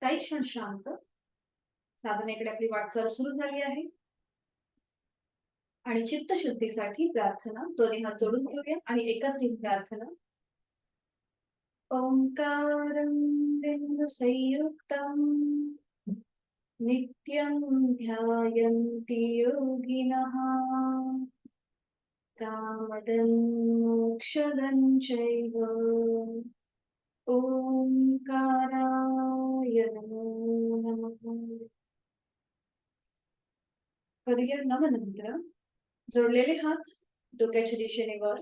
काही क्षण शांत. साधनेकडे आपली वाटचाल सुरू झाली आहे. आणि चित्तशुद्धीसाठी प्रार्थना दोन्ही हात जोडून घेऊया आणि एकत्रित प्रार्थना. ओंकारं बिंदु संयुक्तं नित्यं ध्यायन्ति योगिनः कामदं मोक्षदं चैव ओंकाराय नमो नमः. करूया नमनंत्र. जोडलेले हात डोक्याच्या दिशेने वर.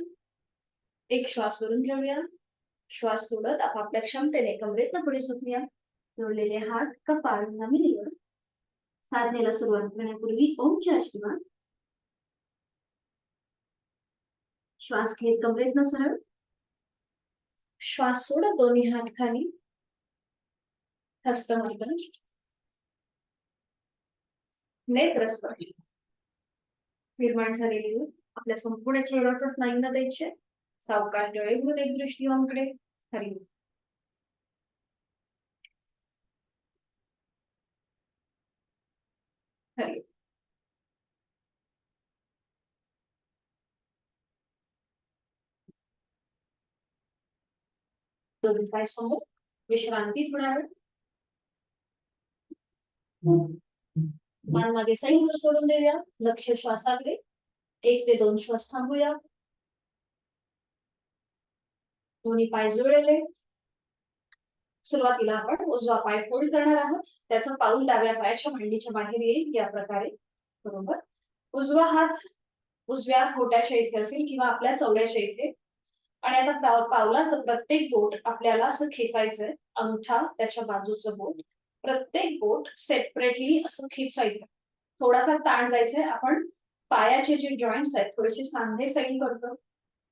एक श्वास भरून घेऊया. श्वास सोडत आपापल्या क्षमतेने कमरेतनं पुढे सुटूया. जोडलेले हात कपाळ जमिनीवर. साधनेला सुरुवात करण्यापूर्वी ओमचे आशीर्वाद. श्वास घेत कमरेतनं सरळ. श्वास सोडत दोन्ही हात खाली. हस्तमैथुन. नेत्र स्पर्श. निर्माण झालेली आपल्या संपूर्ण चेहऱ्याच्या स्नायूंना द्यायचे. सावकाश डोळे उघडून एक दृष्टिकोनाकडे. हरी. हरी. दोन्ही पाय समोर. विश्रांती थोडा वेळ. मान मागे सैल सोडून देऊया. लक्ष श्वासाकडे. 1 ते 2 श्वास थांबूया. दोन्ही पाय जुळलेले. सुरुवातीला आपण उजवा पाय फोल्ड करणार आहोत. त्याचं पाऊल डाव्या पायाच्या मांडीच्या बाहेर येईल या प्रकारे. बरोबर. उजवा हात उजव्या खोट्याच्या इथे असेल किंवा आपल्या चवड्याच्या इथे. आणि आता पावलाचं प्रत्येक बोट आपल्याला असं खेचायचंय. अंगठा त्याच्या बाजूचं बोट. प्रत्येक बोट सेपरेटली असं खेचायचं. थोडासा ताण द्यायचंय. आपण पायाचे जे जॉईंट्स आहेत थोडेसे सांधे सैल करतो.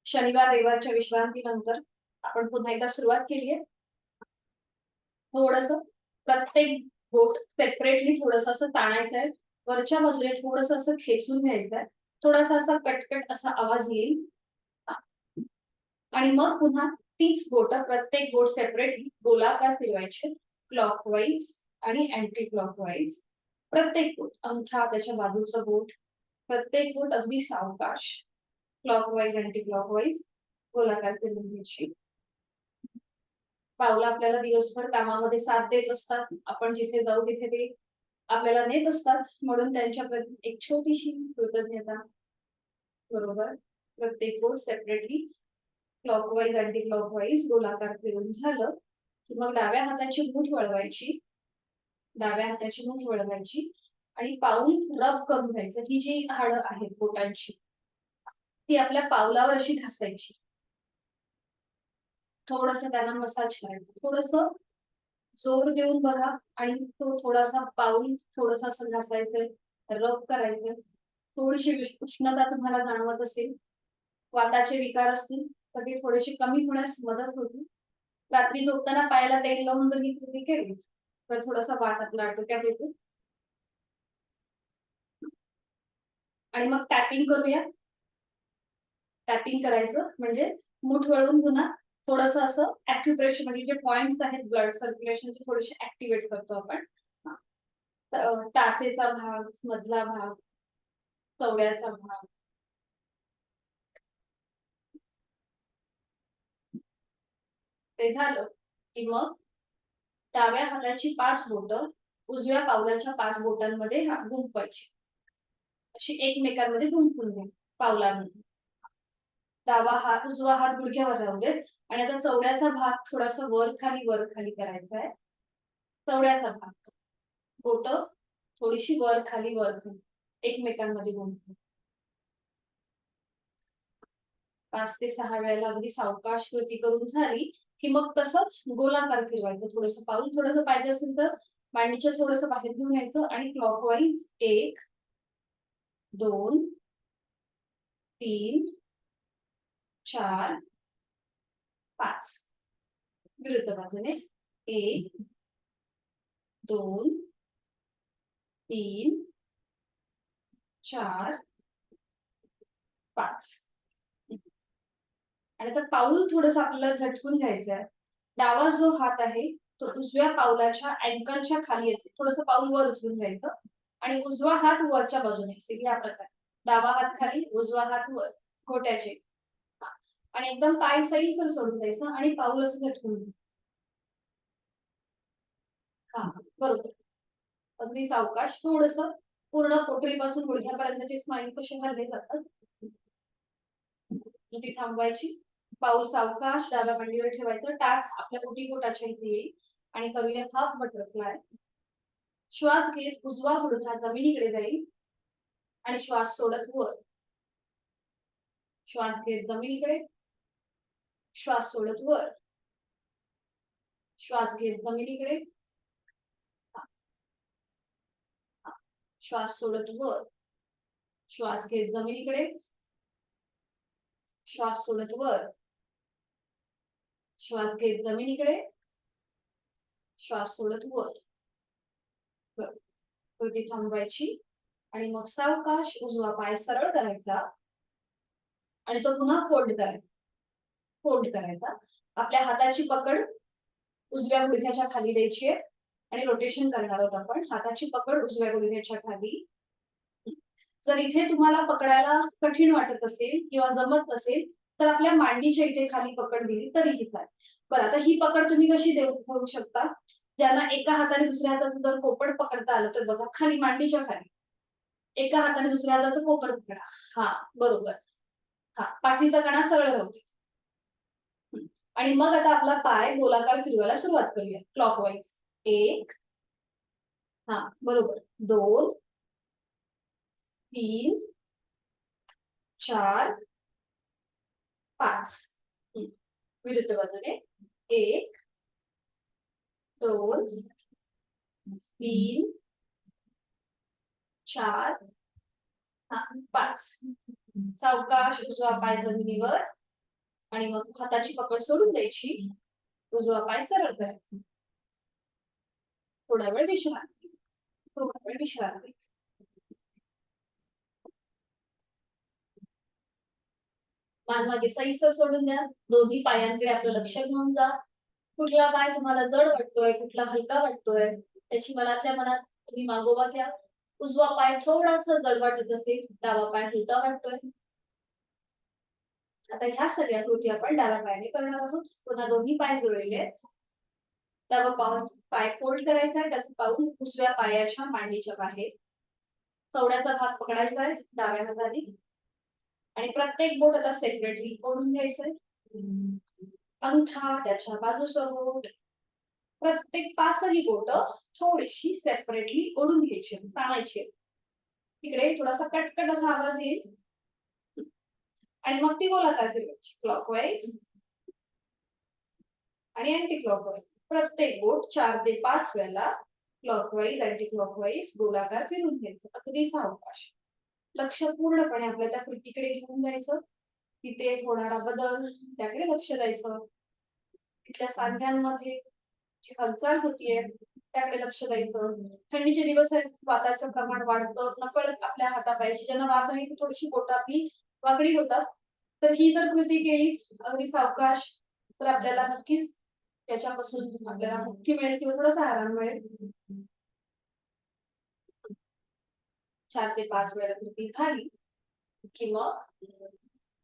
शनिवार रविवारच्या विश्रांतीनंतर आपण पुन्हा एकदा सुरुवात केली आहे. थोडस प्रत्येक बोट सेपरेटली थोडस असं ताणायचंय. वरच्या बाजूने थोडस असं खेचून घ्यायचंय. थोडासा असा कटकट असा आवाज येईल. आणि मग पुन्हा तीच बोट प्रत्येक बोट सेपरेटली गोलाकार फिरवायचे. क्लॉकवाईज आणि अँटी क्लॉकवाईज. प्रत्येक बोट अंगठा त्याच्या बाजूचं बोट. प्रत्येक बोट अगदी सावकाश क्लॉकवाईज अँटी क्लॉकवाईज गोलाकार फिरवून घ्यायची. पावलं आपल्याला दिवसभर कामामध्ये साथ देत असतात. आपण जिथे जाऊ तिथे ते आपल्याला नेत असतात. म्हणून त्यांच्या प्रती एक छोटीशी कृतज्ञता. बरोबर. प्रत्येक बोट सेपरेटली क्लॉकवाईज अँटी क्लॉकवाईज गोलाकार फिरून झालं की मग डाव्या हाताची मूठ वळवायची. डाव्या हाताची मूठ वळवायची आणि पाऊल रब करून घ्यायचं. ही जी हाडं आहेत बोटांची ती आपल्या पावलावर अशी घासायची. थोडस त्यांना मसाज करायचं. थोडस जोर देऊन बघा आणि तो थोडासा पाऊल थोडस असं घासायचं. रब करायचं. थोडीशी उष्णता तुम्हाला जाणवत असेल. वाताचे विकार असतील तर ते थोडेसे कमी होण्यास मदत होती. रात्री झोपताना पायाला तेल लावून जर ही कृती केली तर थोडासा वात आपला डोक्यात येतो. आणि मग टॅपिंग करूया. टॅपिंग करायचं म्हणजे मूठ वळवून पुन्हा थोडस असं ऍक्युप्रेशर म्हणजे जे पॉइंट्स आहेत ब्लड सर्क्युलेशनचे थोडेसे ऍक्टिव्हेट करतो आपण. टाचेचा भाग, मधला भाग, चवड्याचा भाग. ते झालं की मग डाव्या हाताची 5 बोटं उजव्या पावलाच्या 5 बोटांमध्ये गुंफवायची. अशी एकमेकांमध्ये गुंफून घ्या पावलांमध्ये. डावा हात उजवा हात गुडघ्यावर राहू देत. आणि आता चवड्याचा भाग थोडासा वर खाली करायचा आहे. चवड्याचा भाग बोट थोडीशी वर खाली एकमेकांमध्ये गुंफून 5 ते 6 वेळेला अगदी सावकाश कृती करून झाली की मग तसंच गोलाकार फिरवायचं, थोडंसं पाऊल थोडंसं पाहिजे असेल तर मांडीच्या थोडंसं बाहेर घेऊन यायचं आणि क्लॉकवाईज 1 2 3 4 5 विरुद्ध बाजूने 1 2 3 4 5 आणि आता पाऊल थोडंसं आपल्याला झटकून घ्यायचं आहे. डावा जो हात आहे तो उजव्या पावलाच्या अँकलच्या खाली असेल, थोडंसं पाऊल वर उचलून घ्यायचं आणि उजवा हात वरच्या बाजूने असेल या प्रकारे. डावा हात खाली, उजवा हात वर, घोट्याचे. आणि एकदम पाय सैलसर सोडून द्यायचं आणि पाऊल असं झटकून घ्यायचं. हा बरोबर. अगदी सावकाश थोडंसं पूर्ण पोटरीपासून गुडघ्यापर्यंतचे स्नायू कसे हलले जातात ती थांबवायची. पाऊल सावकाश डाव्या मांडीवर ठेवायचं, टाच आपल्या उटीपोटाच्या इथे येईल आणि करूया हाफ बटरफ्लाय. श्वास घेत उजवा गुडघा जमिनीकडे जाईल आणि श्वास सोडत वर. श्वास घेत जमिनीकडे, श्वास सोडत वर. श्वास घेत जमिनीकडे, श्वास सोडत वर. श्वास घेत जमिनीकडे, श्वास सोडत वर. श्वास घेत जमिनीकडे, श्वास सोडत वर. कृती थांबवायची आणि मग सावकाश उजवा पाय सरळ करायचा आणि तो पुन्हा फोल्ड करायचा. फोल्ड करायचा. आपल्या हाताची पकड उजव्या गुडघ्याच्या खाली द्यायची आहे आणि रोटेशन करणार आहोत आपण. हाताची पकड उजव्या गुडघ्याच्या खाली. जर इथे तुम्हाला पकडायला कठीण वाटत असेल किंवा जमत नसेल तर आपल्या मांडीच्या इथे खाली पकड दिली तरीही चालेल. बरं, आता ही पकड तुम्ही कशी देऊ शकता? ज्यांना एका हाताने दुसऱ्या हाताचं जर कोपड पकडता आलं तर बघा, खाली मांडीच्या खाली एका हाताने दुसऱ्या हाताचं कोपड पकडा. हा बरोबर. हा, पाठीचा कणा सरळ राहू दे. आणि मग आता आपला पाय गोलाकार फिरवायला सुरुवात करूया क्लॉकवाईज. 1 हा बरोबर, 2 3 4 5 विरुद्ध बाजूने 1 2 3 4 5. सावकाश उजवा पाय जमिनीवर आणि मग हाताची पकड सोडून द्यायची. उजवा पाय सरळ करायचा. थोडा वेळ विश्रांती. थोडा वेळ विश्रांती. मान मागे सैसर सोडून द्या. दोन्ही पायांकडे आपलं लक्ष घेऊन जा. कुठला पाय तुम्हाला जड वाटतोय, कुठला हलका वाटतोय त्याची मनातल्या मनात तुम्ही मागोवा घ्या. उजवा पाय थोडासा जड वाटत असेल, डावा पाय हलका वाटतोय. आता ह्या सगळ्या कृती आपण डाव्या पायाने करणार आहोत. पुन्हा दोन्ही पाय जोडलेले आहेत. डावा पाय फोल्ड करायचा, त्याचं पाऊल उजव्या पायाच्या मांडीच्या बाहेर. चवड्याचा भाग पकडायचा आहे डाव्या हाताने आणि प्रत्येक बोट आता सेपरेटली ओढून घ्यायचंय. अंगठा त्याच्या बाजूसोबत प्रत्येक 5ही बोट थोडीशी सेपरेटली ओढून घ्यायची, ताणायची. तिकडे थोडासा कटकट असा आवाज येईल आणि मग ती गोलाकार फिरवायची क्लॉकवाईज आणि अँटी क्लॉकवाईज. प्रत्येक बोट 4 ते 5 वेळा क्लॉकवाईज अँटी क्लॉकवाईज गोलाकार फिरून घ्यायचं. अगदी सावकाश. लक्ष पूर्णपणे आपल्या त्या कृतीकडे घेऊन जायचं. तिथे होणारा बदल त्याकडे लक्ष द्यायचं. तिथल्या सांध्यांमध्ये जी हालचाल होतीये त्याकडे लक्ष द्यायचं. थंडीचे दिवस आहेत, वाताचं प्रमाण वाढतं, नकळत आपल्या हातापायची ज्यांना वात आहे ती थोडीशी बोटं आपली वाकडी होतात. तर ही जर कृती केली अगदी सावकाश तर आपल्याला नक्कीच त्याच्यापासून आपल्याला मुक्ती मिळेल किंवा थोडासा आराम मिळेल. 4 ते 5 वेळा कृती झाली की मग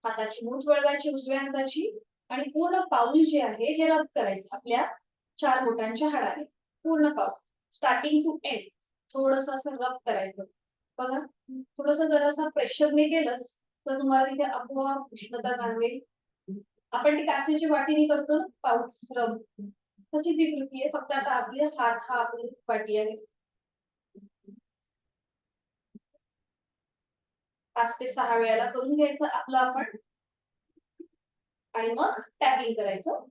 हाताची मूठ वळवायची उजव्या हाताची आणि पूर्ण पाऊल जे आहे हे रब करायचं आपल्या 4 बोटांच्या हाडाने. पूर्ण पाऊल स्टार्टिंग टू एंड थोडस असं रब करायचं. बघा, थोडस जरासं प्रेशरने केलं तर तुम्हाला तिथे आपोआप उष्णता जाणवेल. आपण ती काचेची वाटीने करतो ना पाऊल रब, तशी ती कृती आहे. फक्त आता आपले हात हा आपली वाटी आहे. 5 ते 6 वेळेला करून घ्यायचं आपलं आपण आणि मग टॅपिंग करायचं.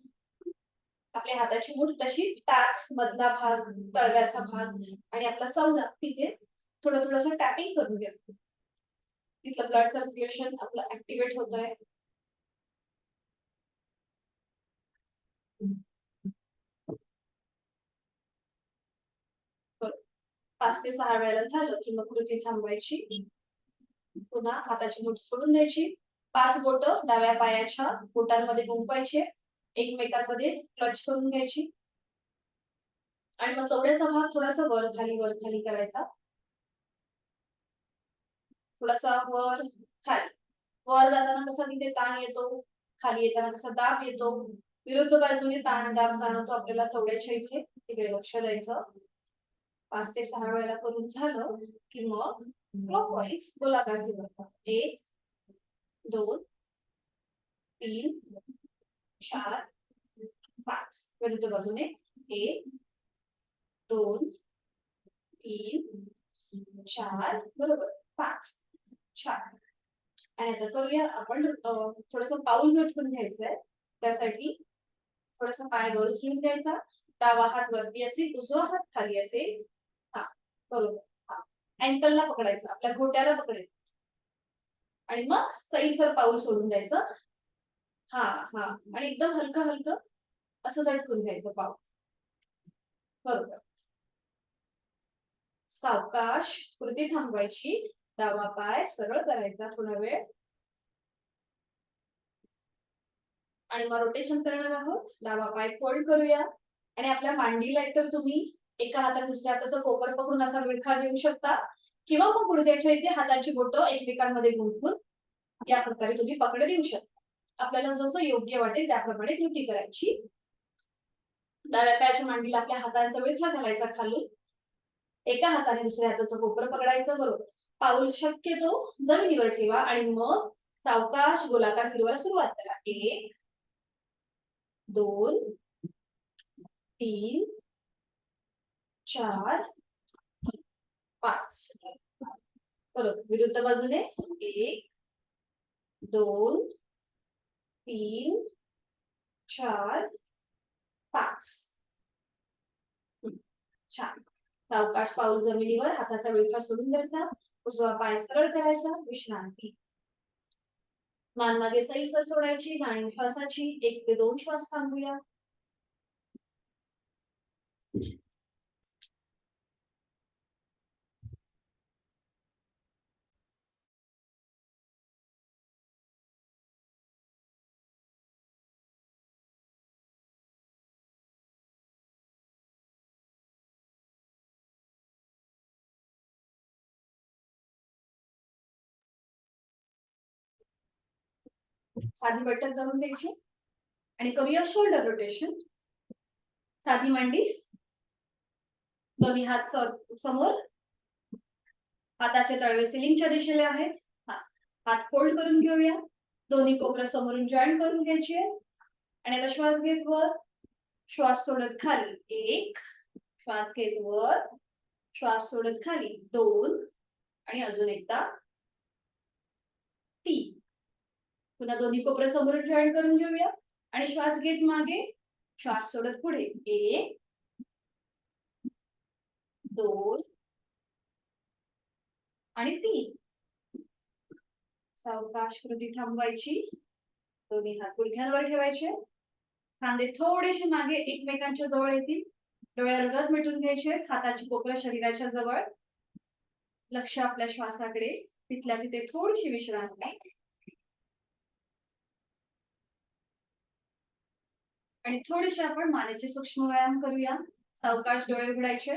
आपल्या हाताची मूठ तशी टाच मधला भाग, तळव्याचा भाग आणि आपला चवडा तिथे थोडं थोडंसं टॅपिंग करून घ्या. तिथलं ब्लड सर्क्युलेशन आपलं ऍक्टिव्हेट होत आहे. 5 ते 6 वेळेला झालं की मग कृती थांबवायची. पुन्हा हाताची मूठ सोडून द्यायची. 5 बोटं डाव्या पायाच्या बोटांमध्ये गुंफवायचे. एकमेकांमध्ये टच करून घ्यायची. आणि मग चवड्याचा भाग थोडासा वर खाली करायचा. थोडासा वर खाली. वर जाताना कसा तिथे ताण येतो, खाली येताना कसा दाब येतो. विरुद्ध बाजूने ताण दाब जाणवतो आपल्याला चवड्याच्या इथे. तिकडे लक्ष द्यायचं. 5 ते 6 वेळेला करून झालं की मग क्लॉकवाईज गोलाकार फिरवायचा. 1 2 3 4 5. विरुद्ध बाजूने 1 2 3 4 बरोबर 5. छान. आणि आता करूया आपण थोडंसं पाऊल झटकून घ्यायचंय. त्यासाठी थोडासा पाय वर उचलून घ्यायचा. डावा हात वरती असेल, उजवा हात खाली असेल. हा बरोबर. हा अँकलला पकडायचं, आपल्या घोट्याला पकडायचं आणि मग सैलसर पाऊल सोडून द्यायचं. हा हा आणि एकदम हलकं हलकं असं झटकून घ्यायचं पाऊल. बरोबर. सावकाश कृती थांबवायची. डावा पाय सरळ करायचा थोडा वेळ आणि मग रोटेशन करणार आहोत. डावा पाय फोल्ड करूया आणि आपल्या मांडीला एकतर तुम्ही एका हातात दुसऱ्या हाताचा कोपर पकडून असा विळखा देऊ शकता किंवा मग गुडघ्याच्या इथे हाताची बोटं एकमेकांमध्ये गुंफून या प्रकारे तुम्ही पकड देऊ शकता. आपल्याला जसं योग्य वाटेल त्याप्रमाणे कृती करायची. डाव्या पायाच्या मांडीला आपल्या हातांचा विळखा घालायचा खालून. एका हाताने दुसऱ्या हाताचं कोपर पकडायचं. बरोबर. पाऊल शक्यतो जमिनीवर ठेवा आणि मग सावकाश गोलाकार फिरवायला सुरुवात करा. 1 2 3 4 5. बरोबर. विरुद्ध बाजूने 1 2 3 4 5. छान. सावकाश पाऊल जमिनीवर, हाताचा विळखा सोडून द्यायचा. उजवा पाय सरळ करायचा. विश्रांती. मान मागे सैलसर सोडायची. गाणी श्वासाची 1 ते 2 श्वास थांबूया. साधी बैठक करून द्यायची आणि करूया शोल्डर रोटेशन. साधी मांडी, दोन्ही हात समोर, हाताचे तळवे सिलिंगच्या दिशेला आहेत. हात फोल्ड करून घेऊया. दोन्ही कोपऱ्या समोरून जॉईंट करून घ्यायचे आणि आता श्वास घेत वर, श्वास सोडत खाली. 1 श्वास घेत वर, श्वास सोडत खाली. 2 आणि अजून एकदा 3. पुन्हा दोन्ही कोपऱ्या समोरून जॉईंट करून घेऊया आणि श्वास घेत मागे, श्वास सोडत पुढे. 1 2 आणि 3. सावकाश कृती थांबवायची. दोन्ही हात गुडघ्यांवर ठेवायचे. खांदे थोडेसे मागे एकमेकांच्या जवळ येतील. डोळे अलगद मिटून घ्यायचे. हाताची कोपऱ्या शरीराच्या जवळ. लक्ष आपल्या श्वासाकडे. तिथल्या तिथे थोडीशी विश्रांती आणि थोडेसे आपण मानेचे सूक्ष्म व्यायाम करूया. सावकाश डोळे उघडायचे.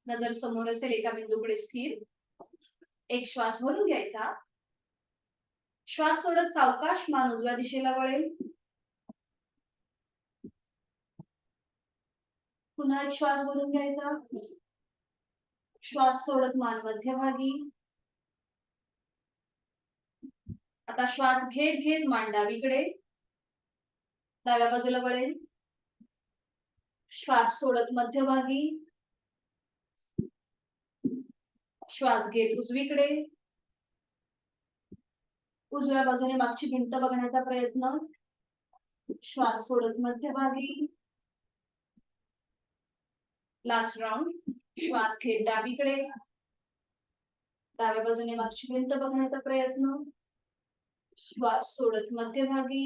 नजर समोर असेल एका बिंदूकडे स्थिर. एक श्वास भरून घ्यायचा. श्वास सोडत सावकाश मान उजव्या दिशेला वळेल. पुन्हा एक श्वास भरून घ्यायचा. श्वास सोडत मान मध्यभागी. आता श्वास घेत घेत मान डावीकडे, डाव्या बाजूला वळेल. श्वास सोडत मध्यभागी. श्वास घेत उजवीकडे. उजव्या बाजूने मागची भिंत बघण्याचा प्रयत्न. श्वास सोडत मध्यभागी. Last round. श्वास घेत डावीकडे, डाव्या बाजूने मागची भिंत बघण्याचा प्रयत्न. श्वास सोडत मध्यभागी.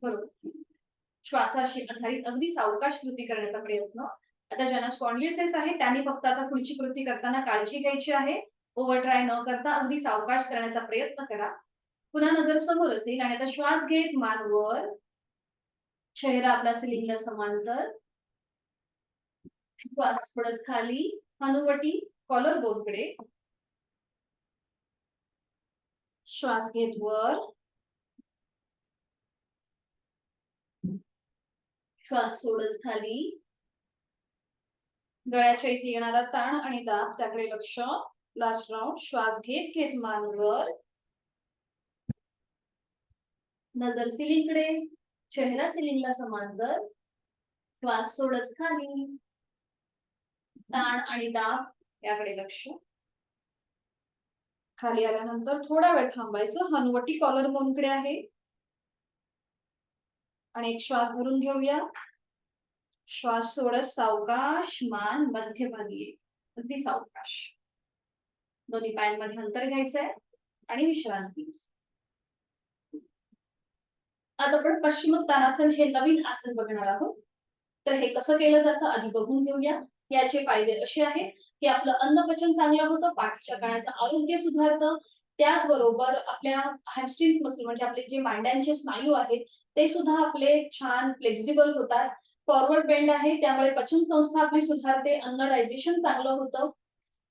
बरोबर. श्वासाशी आधारित अगदी सावकाश कृती करण्याचा प्रयत्न. आता ज्यांना स्पॉन्डिलोसिस आहे त्यांनी फक्त आता पुढची कृती करताना काळजी घ्यायची आहे. ओव्हर ट्राय न करता अगदी सावकाश करण्याचा प्रयत्न करा. पुन्हा नजर समोर असेल आणि आता श्वास घेत मान वर, चेहरा आपला सिलिंगला समांतर. श्वास सोडत खाली, हनुवटी कॉलर बोनकडे. श्वास घेत वर, श्वास सोडत खाली. गळ्याच्या इथे येणारा ताण आणि दाब त्याकडे लक्ष. Last round. श्वास घेत घेत मान वर, नजर सिलिंगकडे, चेहरा सिलिंगला समांतर. श्वास सोडत खाली, ताण आणि दाब याकडे लक्ष. खाली आल्यानंतर थोडा वेळ थांबायचं. हनुवटी कॉलर बोनकडे आहे आणि एक श्वास भरून घेऊया. श्वास सोडत सावकाश मान मध्यभागी, अगदी सावकाश. दोन्ही पायांमध्ये अंतर घ्यायचंय आणि विश्रांती. आता आपण पश्चिमोत्तानासन हे नवीन आसन बघणार आहोत. तर हे कसं केलं जातं आधी बघून घेऊया. याचे फायदे असे आहेत की आपलं अन्नपचन चांगलं होतं, पाठीच्या कण्याचं आरोग्य सुधारतं. त्याचबरोबर आपल्या हॅमस्ट्रिंग मसल म्हणजे आपले जे मांड्यांचे स्नायू आहेत ते सुद्धा आपले छान फ्लेक्झिबल होतात. फॉरवर्ड बेंड आहे त्यामुळे पचन संस्था आपली सुधारते, अन्न डायजेशन चांगलं होतं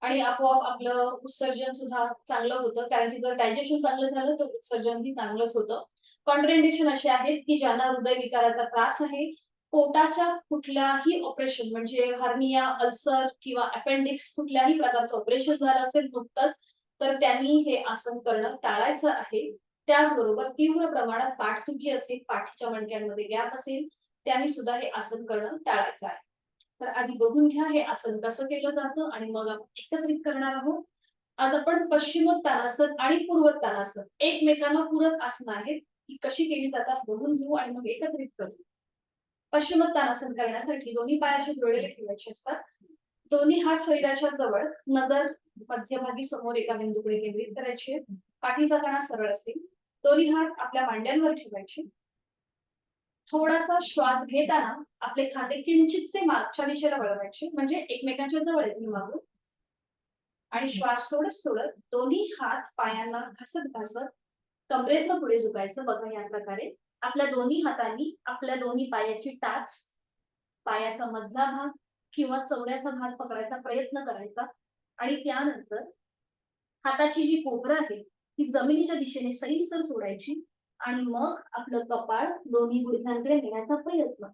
आणि आपोआप आपलं उत्सर्जन सुद्धा चांगलं होतं. कारण की जर डायजेशन चांगलं झालं तर उत्सर्जनही चांगलंच होतं. कॉन्ट्राइंडिकेशन असे आहेत की ज्यांना हृदयविकाराचा त्रास आहे, पोटाच्या कुठल्याही ऑपरेशन म्हणजे हर्निया, अल्सर किंवा अपेंडिक्स कुठल्याही प्रकारचं ऑपरेशन झालं असेल नुकतंच, तर त्यांनी हे आसन करणं टाळायचं आहे. त्याचबरोबर तीव्र प्रमाणात पाठदुखी असेल, पाठीच्या मणक्यांमध्ये गॅप असेल, त्यांनी सुद्धा हे आसन करणं टाळायचं आहे. तर आधी बघून घ्या हे आसन कसं केलं जातं आणि मग आपण एकत्रित करणार आहोत. आज आपण पश्चिमोत्तानासन आणि पूर्वोत्तानासन एकमेकांना पूरक आसनं आहेत. ती कशी केली जातात बघून घेऊ आणि मग एकत्रित करू. पश्चिमोत्तानासन करण्यासाठी दोन्ही पाय असे जोडलेले ठेवायचे असतात. दोन्ही हात शरीराच्या जवळ, नजर मध्यभागी समोर एका बिंदूकडे केंद्रित करायची. पाठीचा कणा सरळ असेल. दोन्ही हात आपल्या मांड्यांवर ठेवायचे. थोडासा श्वास घेताना आपले खांदे किंचितसे मागच्या दिशेला वळवायचे म्हणजे एकमेकांच्या जवळ येतील मागून. आणि श्वास सोडत सोडत दोन्ही हात पायांना घासत घासत कमरेतनं पुढे झुकायचं. बघा या प्रकारे आपल्या दोन्ही हातांनी आपल्या दोन्ही पायाची टाच, पायाचा मधला भाग किंवा चवड्याचा भाग पकडायचा प्रयत्न करायचा आणि त्यानंतर हाताची जी कोपरं आहे ती जमिनीच्या दिशेने सैलसर सोडायची आणि मग आपलं कपाळ दोन्ही गुडघ्यांकडे नेण्याचा प्रयत्न.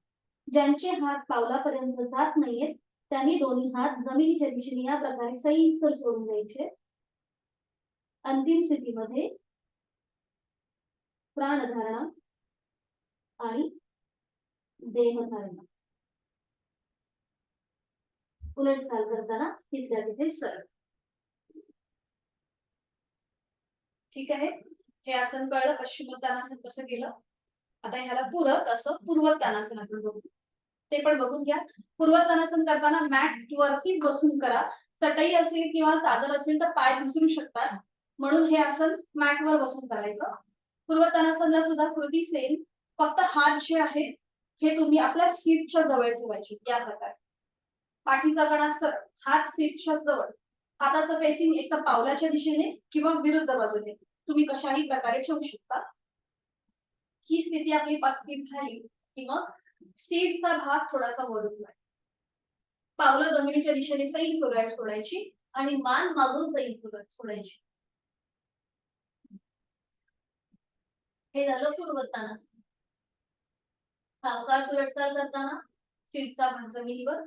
ज्यांचे हात पावलापर्यंत जात नाहीयेत त्यांनी दोन्ही हात जमिनीच्या दिशेने या प्रकारे सैलसर सोडून द्यायचे. अंतिम स्थितीमध्ये प्राणधारणा आणि देहधारणा. उलट चाल करताना तिथल्या तिथे सरळ. ठीक आहे. हे आसन कळलं पश्चिमोत्तानासन कसं केलं. आता ह्याला पूरक असं पूर्वोत्तानासन आपण बघू. ते पण बघून घ्या. पूर्वोत्तानासन करताना मॅट वरतीच बसून करा. चटई असेल किंवा चादर असेल तर पाय घसरू शकतात, म्हणून हे आसन मॅटवर बसून करायचं. पूर्वोत्तानासनला सुद्धा कृती सेम, फक्त हात जे आहेत हे तुम्ही आपल्या सीटच्या जवळ ठेवायचे या प्रकारे. पाठीचा कणा सरळ, हात सीटच्या जवळ. हाताचं फेसिंग एक तर पावलाच्या दिशेने किंवा विरुद्ध बाजूने तुम्ही कशाही प्रकारे ठेवू शकता. ही स्थिती आपली पक्की झाली की मग सीटचा भाग थोडासा वर उचलायचा. पावलं जमिनीच्या दिशेने सैल सोडायची आणि मान मागून सैल सोडायची. हे झालं पूर्वोत्तानासन. सावकाश उलटचाल करताना सीटचा भाग जमिनीवर,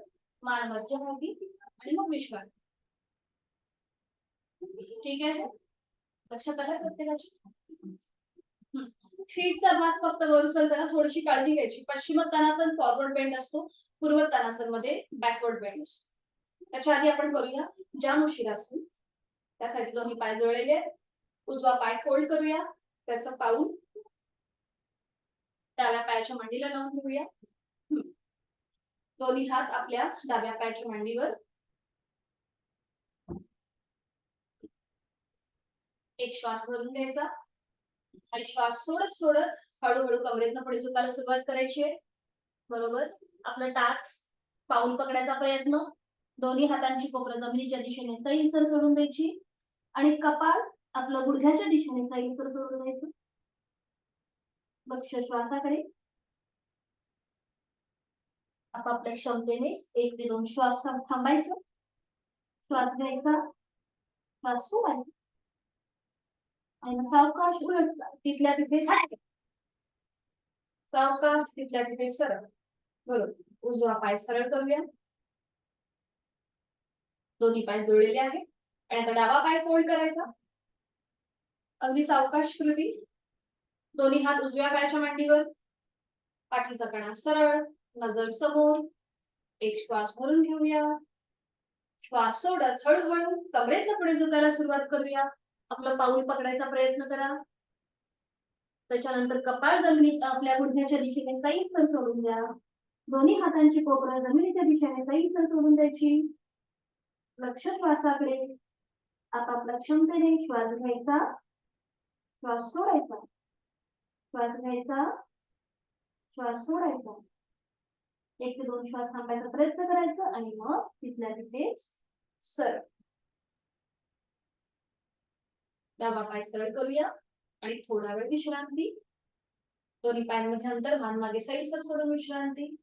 मान मध्यभागी आणि मग विश्रांती. ठीक आहे. लक्षात आलं प्रत्येकाची. सीटचा भाग फक्त वर उचलताना थोडीशी काळजी घ्यायची. पश्चिमोत्तानासन फॉरवर्ड बेंड असतो, पूर्वोत्तानासन मध्ये बॅकवर्ड बेंड असतो. त्याच्या आधी आपण करूया जानु शिरासन. त्यासाठी दोन्ही पाय जोडलेले, उजवा पाय फोल्ड करूया, त्याचं पाऊल डाव्या पायाच्या मांडीला लावून घेऊया. दोन्ही हात आपल्या डाव्या पायाच्या मांडीवर. एक श्वास भरून घ्यायचा आणि श्वास सोडत सोडत हळूहळू कमरेतनं पुढे झुकायला सुरुवात करायची आहे. बरोबर. आपलं टाच पाऊल पकडायचा प्रयत्न. दोन्ही हातांची कोपरं जमिनीच्या दिशेने सैलसर सोडून द्यायची आणि कपाळ आपलं गुडघ्याच्या दिशेने सैलसर सोडून द्यायचं. लक्ष श्वासाकडे. आपापल्या क्षमतेने 1 ते 2 श्वास थांबायचं. श्वास घ्यायचा, श्वास सोडायचा आणि सावकाश उलट तिथल्या तिथे सावकाश तिथल्या तिथे सरळ. बरोबर. उजवा पाय सरळ करूया. दोन्ही पाय जोडलेले आहेत आणि आता डावा पाय फोल्ड करायचा. अगदी सावकाश कृती. दोन्ही हात उजव्या पायाच्या मांडीवर. पाठीचा कणा सरळ, नजर समोर. एक श्वास भरून घेऊया. श्वास सोडत हळूहळू कमरेतनं पुढे झुकायला सुरुवात करूया. आपलं पाऊल पकडायचा प्रयत्न करा. त्याच्यानंतर कपाळ जमिनीत आपल्या गुडघ्याच्या दिशेने सैलसर सोडून द्या. दोन्ही हातांची कोपरं जमिनीच्या दिशेने सैलसर सोडून द्यायची. लक्ष श्वासाकडे. आपापल्या क्षमतेने श्वास घ्यायचा, श्वास सोडायचा, श्वास घ्यायचा, श्वास सोडायचा. 1 ते 2 श्वास थांबायचा प्रयत्न करायचा आणि मग तिथल्या तिथेच सरळ. डावा पाय सरळ करूया आणि थोडा वेळ विश्रांती. दोन्ही पायांमध्ये अंतर, मान मागे सैलसर सोडून विश्रांती.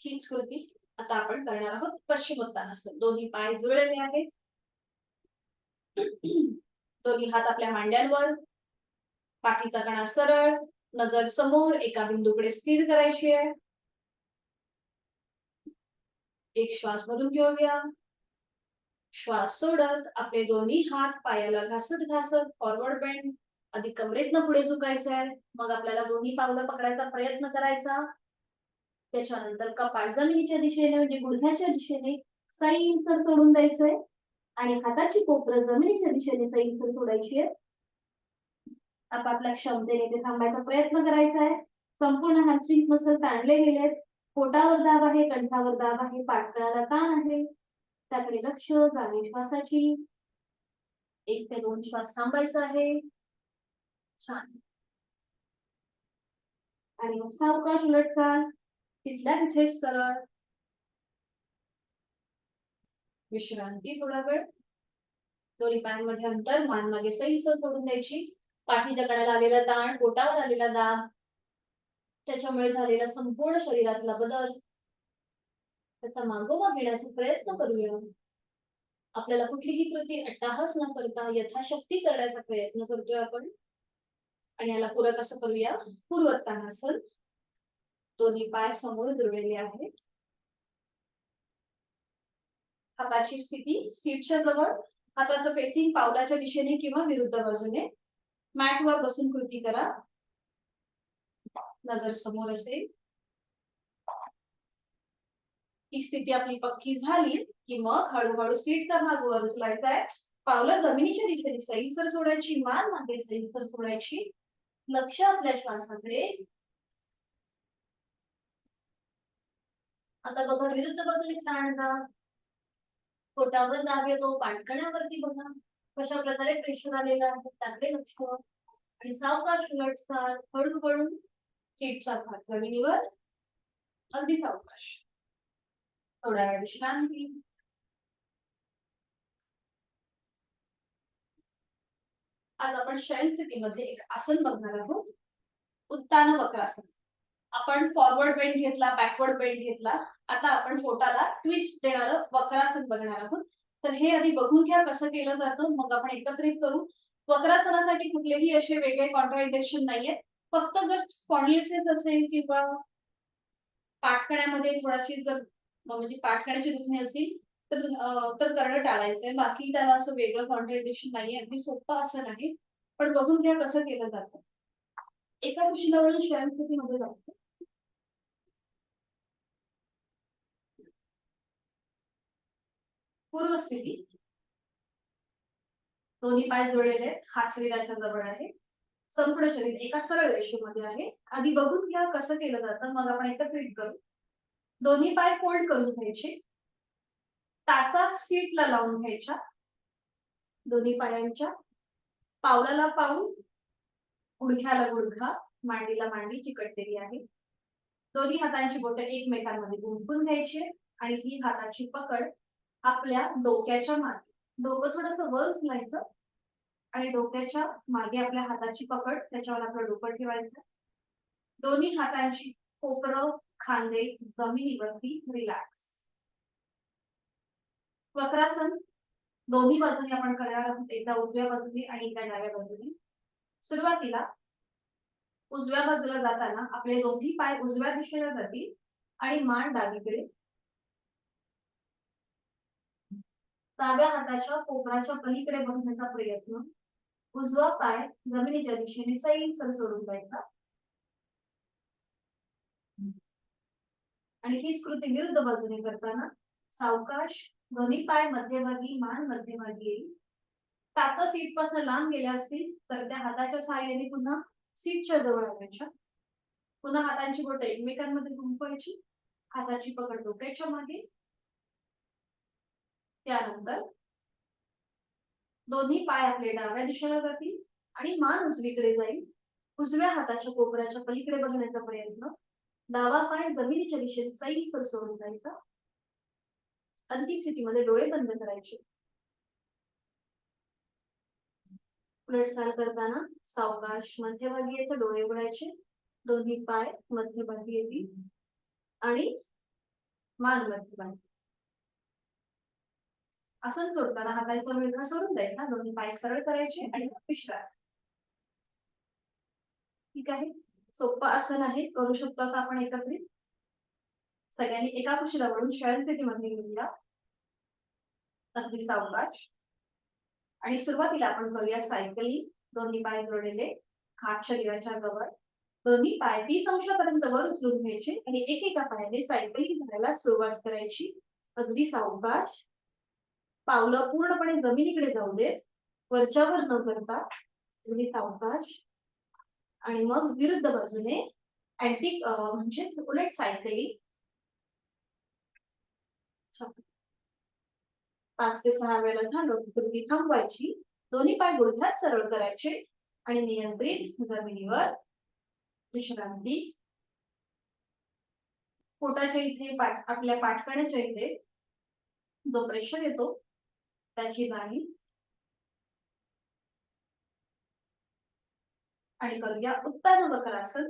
हीच कृती आता आपण करणार आहोत पश्चिमोत्तानासन. दोन्ही पाय जुळलेले आहेत. दोन्ही हात आपल्या मांड्यांवर. पाठीचा कणा सरळ, नजर समोर, एका बिंदूकडे स्थिर करायची आहे. एक श्वास भरून घेऊया. श्वास सोडत आपले दोन्ही हात पायाला घासत घासत फॉरवर्ड बेंड. आधी कमरेतनं पुढे झुकायचं आहे. मग आपल्याला दोन्ही पावलं पकडायचा प्रयत्न करायचा. त्याच्यानंतर कपाळ जमिनीच्या दिशेने म्हणजे गुडघ्याच्या दिशेने सैलसर सोडून द्यायचंय आणि हाताची कोपरं जमिनीच्या दिशेने सैलसर सोडायची आहे. आपापल्या क्षमतेने ते थांबायचा प्रयत्न करायचा आहे. संपूर्ण हॅमस्ट्रिंग मसल ताणले गेलेत. पोटावर दाब आहे, कंठावर दाब आहे, पाठकळाला ताण आहे. त्याकडे लक्ष. जागे श्वासाची. 1 ते 2 श्वास थांबायचा आहे. छान. आणि मग सावकाश उलट चाल. तिथल्या तिथे सरळ. विश्रांती थोडा वेळ. दोन्ही पायांमध्ये अंतर, मान मागे सैलसर सोडून द्यायची. पाठीच्या कण्याला आलेला ताण, पोटावर आलेला दाब, त्याच्यामुळे झालेला संपूर्ण शरीरातला बदल, त्याचा मागोवा घेण्याचा प्रयत्न करूया. आपल्याला कुठलीही कृती अट्टाहास न करता यथाशक्ती करण्याचा प्रयत्न करतोय आपण. आणि याला पूरक असं करूया पूर्वोत्तानासन. दोन्ही पाय समोर जुळलेले आहेत. हाताची स्थिती सीटच्या जवळ. हाताचं फेसिंग पावलाच्या दिशेने किंवा विरुद्ध बाजूने. मॅटवर बसून कृती करा. नजर समोर असेल. ही स्थिती आपली पक्की झाली की मग हळूहळू सीटचा भाग वर उचलायचा आहे. पावलं जमिनीच्या दिशेने सैलसर सोडायची, मान मागे सैलसर सोडायची. लक्ष आपल्या श्वासाकडे. आता बघा विरुद्ध बाजूने प्राणदा. पोटावर दाब येतो, पाठकण्यावरती बघा कशा प्रकारे प्रेशर आलेला आहे त्याकडे लक्ष. आणि सावकाश उलट चाल. हळूहळू सीटचा भाग जमिनीवर. अगदी सावकाश. थोड्या वेळ विश्रांती. आज आपण शयनस्थितीमध्ये एक आसन बघणार आहोत. उत्तान वक्रासन. आपण फॉरवर्ड बेंड घेतला, बॅकवर्ड बेंड घेतला. आता आपण पोटाला ट्विस्ट देणारं वक्रासन बघणार आहोत. तर हे आधी बघून घ्या कसं केलं जातं, मग आपण एकत्रित करू. वक्रासनासाठी कुठलेही असे वेगळे कॉन्ट्राइंडिकेशन नाहीये. फक्त जर स्पॉन्डिलोसिस असेल किंवा पाठकण्यामध्ये थोडीशी जर म्हणजे पाठकण्याची दुखणी असेल तर करणं टाळायचंय. बाकी त्याला असं वेगळं कॉन्ट्राइंडिकेशन नाहीये. अगदी सोपं असं नाही. पण बघून घ्या कसं केलं जातं. एका कुशीलावरून शयनस्थितीमध्ये जातो. पूर्व स्थिती. दोन्ही पाय जोडलेले आहेत. हात शरीराच्या जवळ आहे. संपूर्ण शरीर एका सरळ रेषेमध्ये आहे. आधी बघून घ्या कसं केलं जातं, मग आपण एकत्रित करू. दोन्ही पाय फोल्ड करून घ्यायचे, टाचा सीटला लावून घ्यायच्या, दोन्ही पायांच्या पावलाला पाऊल, गुडघ्याला गुडघा, मांडीला मांडी चिकटलेली आहे. दोन्ही हातांची बोटं एकमेकांमध्ये गुंफून घ्यायची आणि ही हाताची पकड आपल्या डोक्याच्या मागे, डोकं थोडंसं वर उचलायचं आणि डोक्याच्या मागे आपल्या हाताची पकड, त्याच्यावर आपलं डोकं ठेवायचं. दोन्ही हातांची कोपरं, खांदे जमिनीवरती रिलॅक्स. वक्रासन दोन्ही बाजूने आपण करणार आहोत, एकदा उजव्या बाजूने आणि एकदा डाव्या बाजूने. सुरुवातीला उजव्या बाजूला जाताना आपले दोन्ही पाय उजव्या दिशेला जातील आणि मान डावीकडे. डाव्या हाताच्या कोपराच्या पलीकडे बघण्याचा प्रयत्न. उजवा पाय जमिनीच्या दिशेने सैलसर सोडून जायचा आणि हीच कृती विरुद्ध बाजूने करताना सावकाश दोन्ही पाय मध्यभागी, मान मध्यभागी येईल. टाचा सीट पासून लांब गेल्या असतील तर त्या हाताच्या सहाय्याने पुन्हा सीटच्या जवळ आणायच्या. पुन्हा हातांची बोटं एकमेकांमध्ये गुंफवायची, हाताची पकड डोक्याच्या मागे. त्यानंतर दोन्ही पाय आपले डाव्या दिशेला जातील आणि मान उजवीकडे जाईल. उजव्या हाताच्या कोपऱ्याच्या पलीकडे बघण्याचा प्रयत्न. डावा पाय जमिनीच्या दिशेने सैलसर सोडून जायचा. अंतिम स्थितीमध्ये डोळे बंद करायचे. उलट चाल करताना सावकाश मध्यभागी यायचं, डोळे उघडायचे, दोन्ही पाय मध्यभागी येतील आणि मान मध्यभागी. आसन सोडताना हाताचा विळखा सोडून द्यायचा, दोन्ही पाय सरळ करायचे आणि विश्रांती. ठीक आहे, सोपं आसन आहे, करू शकतो का आपण एकत्रित. सगळ्यांनी एका कुशीला वळून शयन स्थितीमध्ये घेऊया, अगदी सावकाश. आणि सुरुवातीला आपण करूया सायकलिंग. दोन्ही पाय जोडलेले, हात शरीराच्या जवळ, दोन्ही पाय 30 अंशापर्यंत वर उचलून घ्यायचे आणि एकेका पायाने सायकलिंग करायला सुरुवात करायची. अगदी सावकाश. पावलं पूर्णपणे जमिनीकडे जाऊ दे, वरच्यावर न करता अगदी सावकाश. आणि मग विरुद्ध बाजूने अँटी म्हणजे उलट सायकलिंग. 5 ते 6 वेळा झालं कृती थांबवायची. दोन्ही पाय गुडघ्यात सरळ करायचे आणि नियंत्रित जमिनीवर विश्रांती. पोटाच्या इथे आपल्या पाठकण्याच्या इथे जो प्रेशर येतो त्याची जाणीव. आणि करूया उत्तान वक्रासन.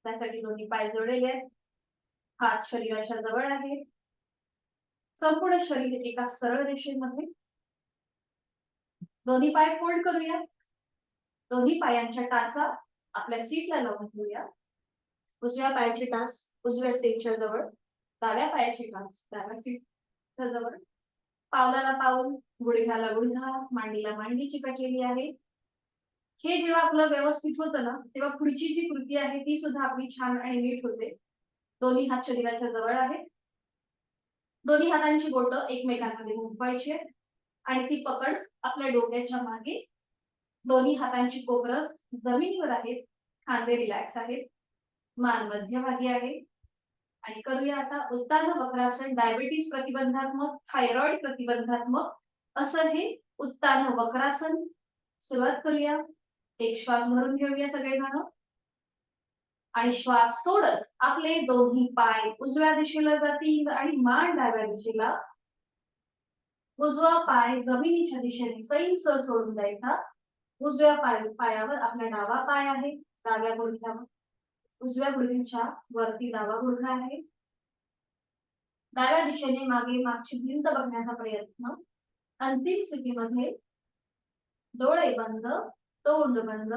त्यासाठी दोन्ही पाय जोडलेले आहेत, हात शरीराच्या जवळ आहे, संपूर्ण शरीर एका सरळ रेषेमध्ये. दोन्ही पाय फोल्ड करूया, दोन्ही पायांच्या टाचा आपल्या सीटला लावून घेऊया. उजव्या पायाची टाच उजव्या सीटच्या जवळ, डाव्या पायाची टाच डाव्या सीटच्या जवळ. पावलाला पाऊल, गुडघ्याला गुडघा, मांडीला मांडी चिकटलेली आहे. हे जेव्हा आपलं व्यवस्थित होतं ना, तेव्हा पुढची जी कृती आहे ती सुद्धा आपली छान आणि नीट होते. दोन्ही हात शरीराच्या जवळ आहेत, दोन्ही हातांची बोटं एकमेकांमध्ये गुंफवायची आणि ती पकड आपल्या डोक्याच्या मागे. दोन्ही हातांची कोपरं जमिनीवर आहेत, खांदे रिलॅक्स आहेत, मान मध्यभागी आहे. आणि करूया आता उत्तान वक्रासन. डायबिटीज प्रतिबंधात्मक, थायरॉइड प्रतिबंधात्मक असं हे उत्तान वक्रासन. सुरुवात करूया. एक श्वास भरून घेऊया सगळेजण आणि श्वास सोडत आपले दोन्ही पाय उजव्या दिशेला जातील आणि मान डाव्या दिशेला. उजवा पाय जमिनीच्या दिशेने सैलसर सोडून द्यायचा. उजव्या पायावर आपला डावा पाय आहे, डाव्या गुडघ्यावर, उजव्या गुडघ्याच्या वरती डावा गुडघा आहे. डाव्या दिशेने मागे मागची भिंत बघण्याचा प्रयत्न. अंतिम स्थितीमध्ये डोळे बंद, तोंड बंद,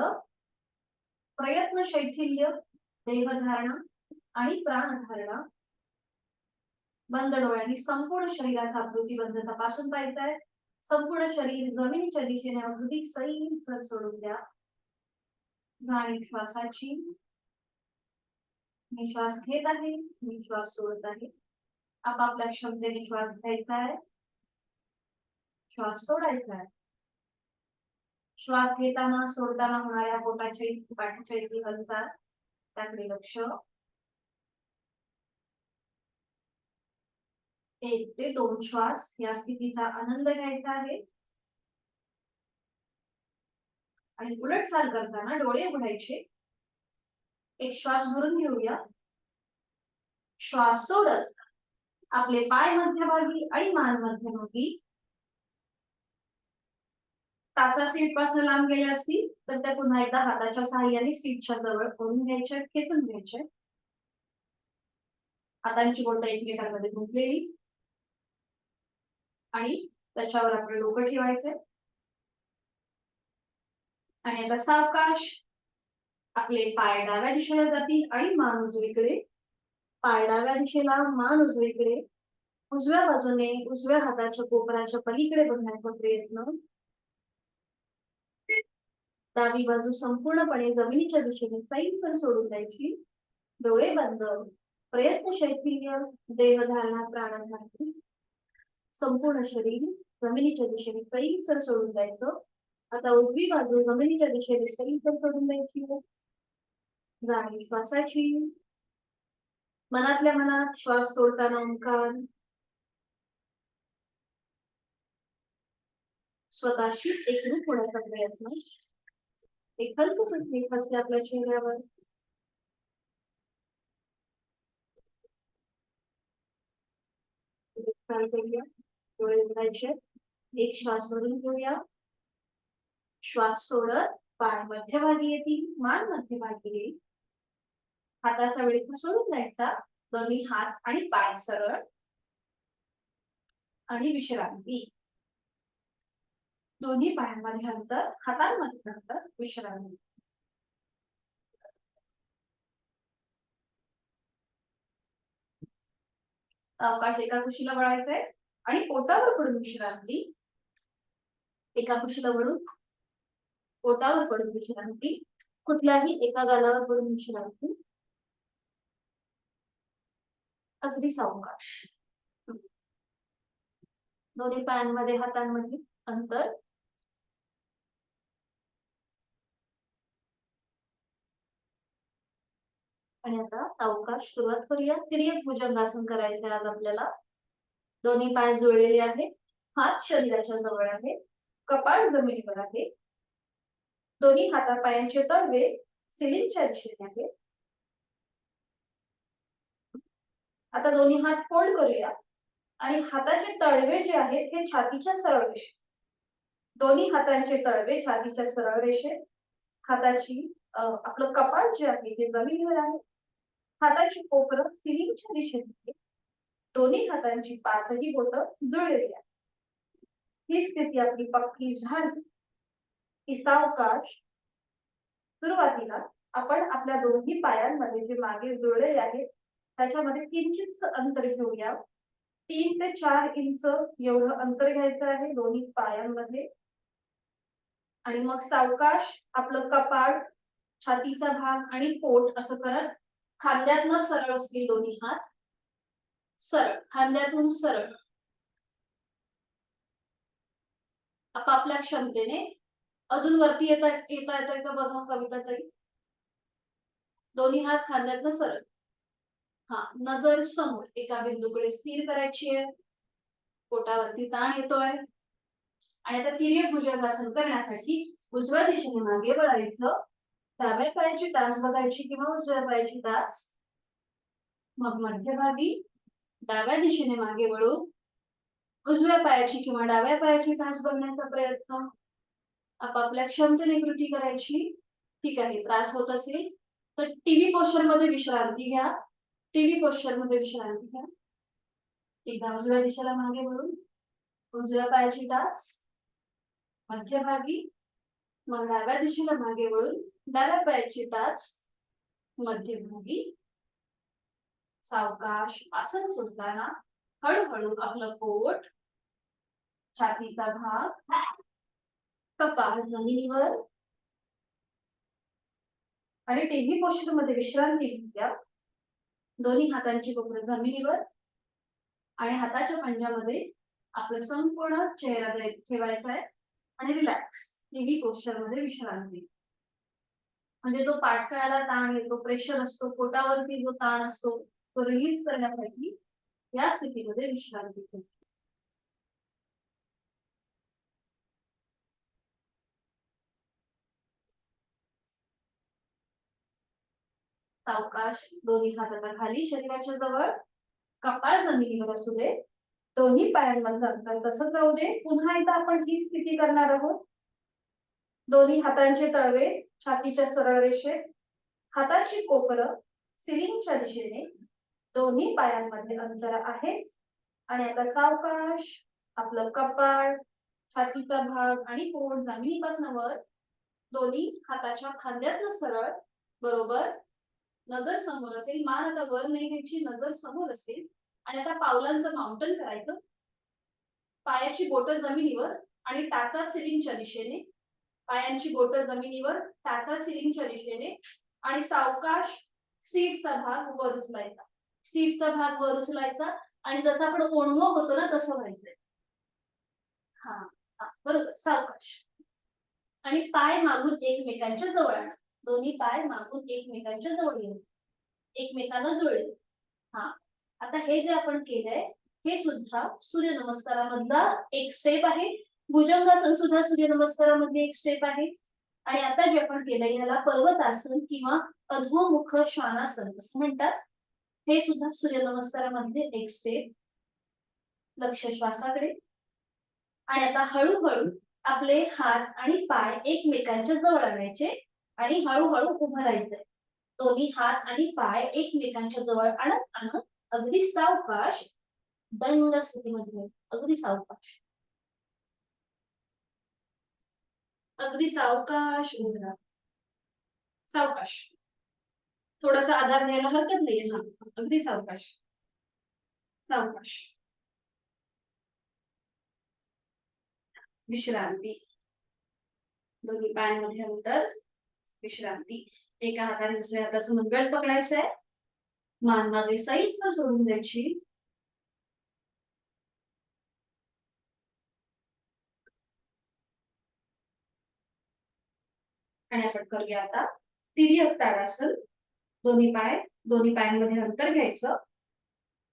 प्रयत्न शैथिल्य, देहधारणा आणि प्राणधारणा. बंद डोळ्यांनी संपूर्ण शरीराचा आकृतीबंध तपासून पाहायचा आहे. संपूर्ण शरीर जमिनीच्या दिशेने अगदी सैलसर सोडून द्या. जाणीव श्वासाची. मी श्वास घेत आहे, मी श्वास सोडत आहे. आपापल्या क्षमतेने श्वास घ्यायचा आहे, श्वास सोडायचा आहे. श्वास घेताना सोडताना होणाऱ्या पोटाची पाठीच्या इथे हालचाल त्याकडे लक्ष. 1 ते 2 श्वास या स्थितीचा आनंद घ्यायचा आहे. आणि उलट चाल करताना डोळे उघडायचे. एक श्वास भरून घेऊया. श्वास सोडत आपले पाय मध्यभागी आणि मान मध्यभागी. टाचा सीट पासून लांब गेले असतील तर त्या पुन्हा एकदा हाताच्या सहाय्याने सीटच्या जवळ करून घ्यायचे, खेचून घ्यायचे. हातांची बोटं एकमेकांमध्ये गुंतलेली आणि त्याच्यावर आपलं डोकं ठेवायचे. आणि आता सावकाश आपले पाय डाव्या दिशेला जातील आणि मान उजवीकडे. पाय डाव्या दिशेला, मान उजवीकडे. उजव्या बाजूने उजव्या हाताच्या कोपराच्या पलीकडे बघण्याचा प्रयत्न. डावी बाजू संपूर्णपणे जमिनीच्या दिशेने सैलसर सोडून द्यायची. डोळे बंद. प्रयत्न शैथिल्य, देहधारणा, प्राणधारणा. संपूर्ण शरीर जमिनीच्या दिशेने सैलसर सोडून द्यायचं. आता उजवी बाजू जमिनीच्या दिशेने सैलसर सोडून द्यायची. जाणीव श्वासाची. मनातल्या मनात श्वास सोडताना ओंकार. स्वतःशी एकरूप होण्याचा प्रयत्न. एक हलकंसं स्मित हास्य आपल्या चेहऱ्यावर. डोळे उघडायचे. एक श्वास भरून घेऊया. श्वास सोडत पाय मध्यभागी येतील, मान मध्यभागी येईल. हाताचा वेळ सोडून द्यायचा. दोन्ही हात आणि पाय सरळ. आणि विश्रांती. दोन्ही पायांमध्ये अंतर, हातांमध्ये अंतर, विश्रांती. अवकाश एका कुशीला वळायचंय आणि पोटावर पडून विश्रांती. एका कुशीला वळून पोटावर पडून विश्रांती. कुठल्याही एका गालावर पडून विश्रांती. अगदी सावकाश. दोन्ही पायांमध्ये हातांमध्ये अंतर. आणि आता सावकाश सुरुवात करूया. तिर्यक भुजंगासन करायचे आज आपल्याला. दोन्ही पाय जुळलेले आहेत. हात शरीराच्या जवळ आहे. कपाळ जमिनीवर आहे. दोन्ही हातापायांचे तळवे सिलिंगच्या दिशेने आहेत. आता दोन्ही हात फोल्ड करूया आणि हाताचे तळवे जे आहेत ते छातीच्या सरळ रेषेत. दोन्ही हातांचे तळवे छातीच्या सरळ रेषेत. हाताची आपलं कपाळ जे आहे ते जमिनीवर आहे. हाताची कोपरं सिलिंगच्या दिशेने. दोन्ही हातांची पाचही बोटं जुळलेली आहेत. ही स्थिती आपली पक्की झाली की सावकाश सुरुवातीला आपण आपल्या दोन्ही पायांमध्ये जे मागे जुळलेले आहेत त्याच्यामध्ये किंचित अंतर घेऊया. 3 ते 4 इंच एवढं अंतर घ्यायचं आहे दोन्ही पायांमध्ये. आणि मग सावकाश आपलं कपाळ, छातीचा भाग आणि पोट असं करत खांद्यातनं सरळ असतील दोन्ही हात. सरळ खांद्यातून सरळ आपापल्या क्षमतेने. अजून वरती येता येतंय का बघा कविता ताई. दोन्ही हात खांद्यातनं सरळ. हा, नजर समोर एका बिंदूकडे स्थिर करायची आहे. पोटावरती ताण येतोय. आणि आता तिर्यक भुजंगासन करण्यासाठी उजव्या दिशेने मागे वळायचं. डाव्या पायाची टाच बघायची किंवा उजव्या पायाची टाच. मग मध्यभागी डाव्या दिशेने मागे वळून उजव्या पायाची किंवा डाव्या पायाची टाच बघण्याचा प्रयत्न. आपापल्या क्षमतेने कृती करायची. ठीक आहे, त्रास होत असेल तर टीव्ही पोस्चर मध्ये विश्रांती घ्या. टीव्ही पोस्चर मध्ये विश्रांती घ्या. एकदा उजव्या दिशेला मागे वळून उजव्या पायाची टाच मध्यभागी. मग डाव्या दिशेला मागे वळून डाव्या पायाची टाच मध्यभागी. सावकाश आसन सोडताना हळूहळू आपलं पोट, छातीचा भाग, कपाळ जमिनीवर. आणि टीव्ही पोस्चर मध्ये विश्रांती घेऊया. दोन्ही हातांची कोपरं जमिनीवर आणि हाताच्या पंजामध्ये आपलं संपूर्ण चेहरा ठेवायचा आहे. आणि रिलॅक्स, टीव्ही पोस्चर मध्ये विश्रांती. म्हणजे तो पाठ करायला ताण येतो, प्रेशर असतो, पोटावरती जो ताण असतो तो रिलीज करण्यासाठी या स्थितीमध्ये विश्रांती घेतो. सावकाश, दोन्ही हाताला खाली शरीराच्या जवळ, कपाळ जमिनीवर असू दे, दोन्ही पायांमध्ये अंतर तसंच राहू दे. पुन्हा एकदा आपण ही स्थिती करणार आहोत. दोन्ही हातांचे तळवे छातीच्या सरळ रेषेत, हाताची कोपरं सिलिंगच्या दिशेने, दोन्ही पायांमध्ये अंतर आहे. आणि आता सावकाश आपलं कपाळ, छातीचा भाग आणि पोट जमिनीपासून वर, दोन्ही हाताच्या खांद्यातलं सरळ, बरोबर नजर समोर असेल, मान आता वर नाही घ्यायची, नजर समोर असेल. आणि आता पावलांचं माउंटन करायचं. पायाची बोटं जमिनीवर आणि टाचा सिलिंगच्या दिशेने, पायांची बोटं जमिनीवर, टाचा सिलिंगच्या दिशेने. आणि सावकाश सीटचा भाग वर उचलायचा, सीटचा भाग वर उचलायचा. आणि जसं आपण ओणवं होतो ना तसं व्हायचंय. हा बरोबर, सावकाश. आणि पाय मागून एकमेकांच्या जवळ आणा, दोन्ही पाय मागून एकमेकांच्या जवळ येऊ, एकमेकांना जुळेल. हा, आता हे जे आपण केलंय हे सुद्धा सूर्यनमस्कारामधला एक स्टेप आहे. भुजंगासन सुद्धा सूर्यनमस्कारामधली एक स्टेप आहे. आणि आता जे आपण केलंय याला पर्वतासन किंवा अधोमुख श्वानासन असं म्हणतात. हे सुद्धा सूर्यनमस्कारामधले एक स्टेप. लक्ष श्वासाकडे. आणि आता हळूहळू आपले हात आणि पाय एकमेकांच्या जवळ आणायचे आणि हळूहळू उभं राहायचंय. दोन्ही हात आणि पाय एकमेकांच्या जवळ आणत आणत अगदी सावकाश दंड स्थितीमध्ये, अगदी सावकाश, अगदी सावकाश उभं राहा, सावकाश. थोडासा आधार घ्यायला हरकत नाहीये. हा, अगदी सावकाश, सावकाश. विश्रांती, दोन्ही पायांमध्ये अंतर, विश्रांती. एका हाताने दुसऱ्या हाताचं मनगट पकडायचंय, मान मागे सैल सोडून द्यायची. आणि आपण करूया आता तिर्यक ताडासन. दोन्ही पायांमध्ये अंतर घ्यायचं.